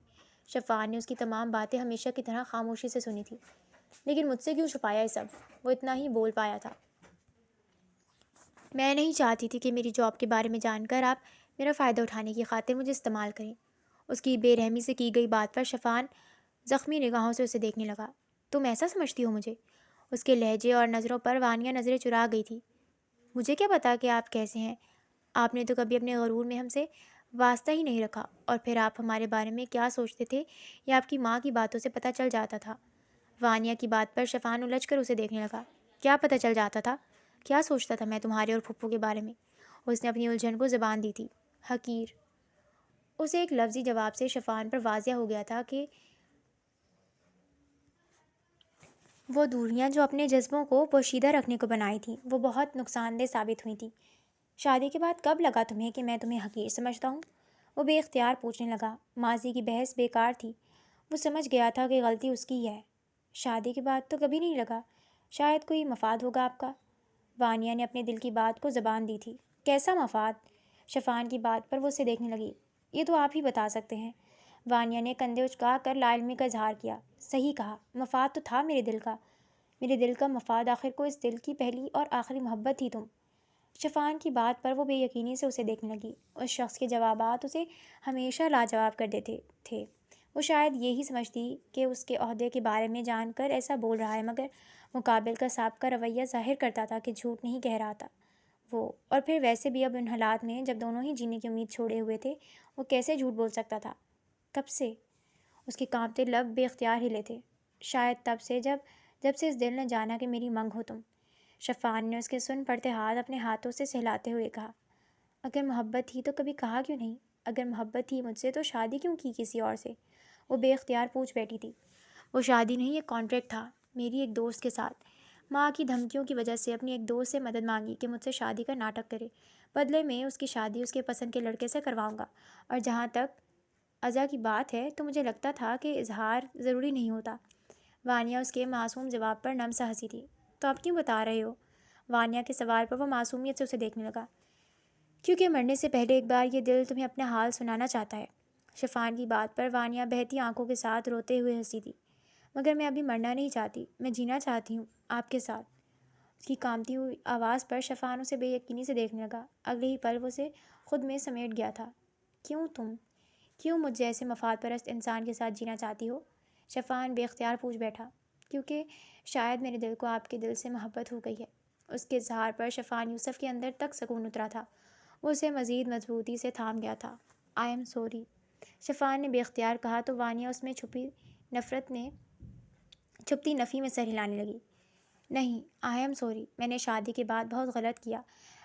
شفان نے اس کی تمام باتیں ہمیشہ کی طرح خاموشی سے سنی تھی۔ لیکن مجھ سے کیوں چھپایا یہ سب؟ وہ اتنا ہی بول پایا تھا۔ میں نہیں چاہتی تھی کہ میری جاب کے بارے میں جان کر آپ میرا فائدہ اٹھانے کی خاطر مجھے استعمال کریں۔ اس کی بے رحمی سے کی گئی بات پر شفان زخمی نگاہوں سے اسے دیکھنے لگا۔ تم ایسا سمجھتی ہو مجھے؟ اس کے لہجے اور نظروں پر وانیا نظریں چرا گئی تھی۔ مجھے کیا پتا کہ آپ کیسے ہیں؟ آپ نے تو کبھی اپنے غرور میں ہم سے واسطہ ہی نہیں رکھا، اور پھر آپ ہمارے بارے میں کیا سوچتے تھے یہ آپ کی ماں کی باتوں سے پتہ چل جاتا تھا۔ وانیا کی بات پر شفان الجھ کر اسے دیکھنے لگا۔ کیا پتہ چل جاتا تھا؟ کیا سوچتا تھا میں تمہارے اور پھپھو کے بارے میں؟ اس نے اپنی الجھن کو زبان دی تھی۔ حقیر۔ اسے ایک لفظی جواب سے شفان پر واضح ہو گیا تھا کہ وہ دوریاں جو اپنے جذبوں کو پوشیدہ رکھنے کو بنائی تھیں وہ بہت نقصان دہ ثابت ہوئی تھیں۔ شادی کے بعد کب لگا تمہیں کہ میں تمہیں حقیر سمجھتا ہوں؟ وہ بے اختیار پوچھنے لگا۔ ماضی کی بحث بیکار تھی۔ وہ سمجھ گیا تھا کہ غلطی اس کی ہے۔ شادی کے بعد تو کبھی نہیں لگا۔ شاید کوئی مفاد ہوگا آپ کا۔ وانیا نے اپنے دل کی بات کو زبان دی تھی۔ کیسا مفاد؟ شفان کی بات پر وہ اسے دیکھنے لگی۔ یہ تو آپ ہی بتا سکتے ہیں۔ وانیہ نے کندھے اچکا کر لا علمی کا اظہار کیا۔ صحیح کہا، مفاد تو تھا میرے دل کا مفاد، آخر کو اس دل کی پہلی اور آخری محبت تھی تم۔ شفان کی بات پر وہ بے یقینی سے اسے دیکھنے لگی۔ اس شخص کے جوابات اسے ہمیشہ لاجواب کر دیتے تھے۔ وہ شاید یہی سمجھتی کہ اس کے عہدے کے بارے میں جان کر ایسا بول رہا ہے، مگر مقابل کا سابقہ رویہ ظاہر کرتا تھا کہ جھوٹ نہیں کہہ رہا تھا وہ۔ اور پھر ویسے بھی اب ان حالات میں جب دونوں ہی جینے کی امید چھوڑے ہوئے تھے، وہ کیسے جھوٹ بول سکتا تھا؟ کب سے؟ اس کے کانپتے لب بے اختیار ہلے تھے۔ شاید تب سے جب سے اس دل نے جانا کہ میری منگ ہو تم۔ شفان نے اس کے سن پڑتے ہاتھ اپنے ہاتھوں سے سہلاتے ہوئے کہا۔ اگر محبت تھی تو کبھی کہا کیوں نہیں؟ اگر محبت تھی مجھ سے تو شادی کیوں کی کسی اور سے؟ وہ بے اختیار پوچھ بیٹھی تھی۔ وہ شادی نہیں، ایک کانٹریکٹ تھا میری ایک دوست کے ساتھ۔ ماں کی دھمکیوں کی وجہ سے اپنی ایک دوست سے مدد مانگی کہ مجھ سے شادی کا ناٹک کرے، بدلے میں اس کی شادی اس کے پسند کے لڑکے سے کرواؤں گا۔ اور جہاں تک ازا کی بات ہے تو مجھے لگتا تھا کہ اظہار ضروری نہیں ہوتا۔ وانیہ اس کے معصوم جواب پر نم سا ہنسی تھی۔ تو آپ کیوں بتا رہے ہو؟ وانیہ کے سوال پر وہ معصومیت سے اسے دیکھنے لگا۔ کیونکہ مرنے سے پہلے ایک بار یہ دل تمہیں اپنا حال سنانا چاہتا ہے۔ شفان کی بات پر وانیہ بہتی آنکھوں کے ساتھ روتے ہوئے ہنسی تھی۔ مگر میں ابھی مرنا نہیں چاہتی، میں جینا چاہتی ہوں آپ کے ساتھ۔ اس کی کانپتی ہوئی آواز پر شفان اسے بے یقینی سے دیکھنے لگا۔ اگلے ہی پل وہ اسے خود میں سمیٹ گیا تھا۔ کیوں مجھ جیسے مفاد پرست انسان کے ساتھ جینا چاہتی ہو؟ شفان بے اختیار پوچھ بیٹھا۔ کیونکہ شاید میرے دل کو آپ کے دل سے محبت ہو گئی ہے۔ اس کے اظہار پر شفان یوسف کے اندر تک سکون اترا تھا۔ وہ اسے مزید مضبوطی سے تھام گیا تھا۔ آئی ایم سوری، شفان نے بے اختیار کہا تو وانیہ اس میں چھپتی نفی میں سر ہلانے لگی۔ نہیں، آئی ایم سوری، میں نے شادی کے بعد بہت غلط کیا۔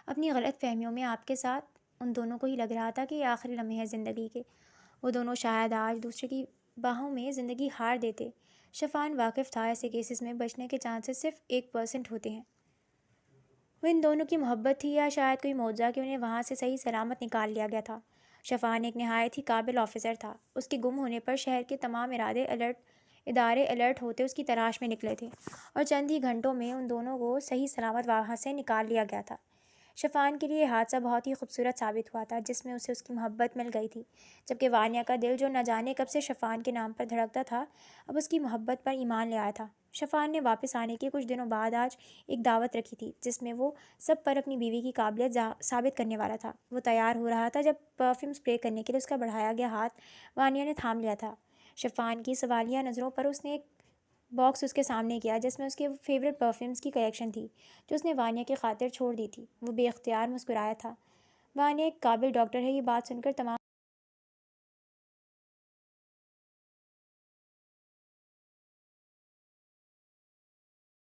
اپنی غلط فہمیوں میں آپ کے ساتھ ان دونوں کو ہی لگ رہا تھا کہ یہ آخری لمحے ہیں زندگی کے۔ وہ دونوں شاید آج دوسرے کی باہوں میں زندگی ہار دیتے۔ شفان واقف تھا ایسے کیسز میں بچنے کے چانسز صرف 1% ہوتے ہیں۔ وہ ان دونوں کی محبت تھی یا شاید کوئی معجزہ کہ انہیں وہاں سے صحیح سلامت نکال لیا گیا تھا۔ شفان ایک نہایت ہی قابل آفیسر تھا۔ اس کے گم ہونے پر شہر کے تمام ادارے الرٹ ہوتے اس کی تلاش میں نکلے تھے، اور چند ہی گھنٹوں میں ان دونوں کو صحیح سلامت وہاں سے نکال لیا گیا تھا۔ شفان کے لیے یہ حادثہ بہت ہی خوبصورت ثابت ہوا تھا، جس میں اسے اس کی محبت مل گئی تھی، جبکہ وانیہ کا دل جو نہ جانے کب سے شفان کے نام پر دھڑکتا تھا، اب اس کی محبت پر ایمان لے آیا تھا۔ شفان نے واپس آنے کے کچھ دنوں بعد آج ایک دعوت رکھی تھی، جس میں وہ سب پر اپنی بیوی کی قابلیت ثابت کرنے والا تھا۔ وہ تیار ہو رہا تھا جب پرفیوم اسپرے کرنے کے لیے اس کا بڑھایا گیا ہاتھ وانیہ نے تھام لیا تھا۔ شفان کی سوالیہ نظروں پر اس نے ایک باکس اس کے سامنے کیا، جس میں اس کے فیوریٹ پرفیومز کی کلیکشن تھی، جو اس نے وانیہ کی خاطر چھوڑ دی تھی۔ وہ بے اختیار مسکرایا تھا۔ وانیہ ایک قابل ڈاکٹر ہے، یہ بات سن کر تمام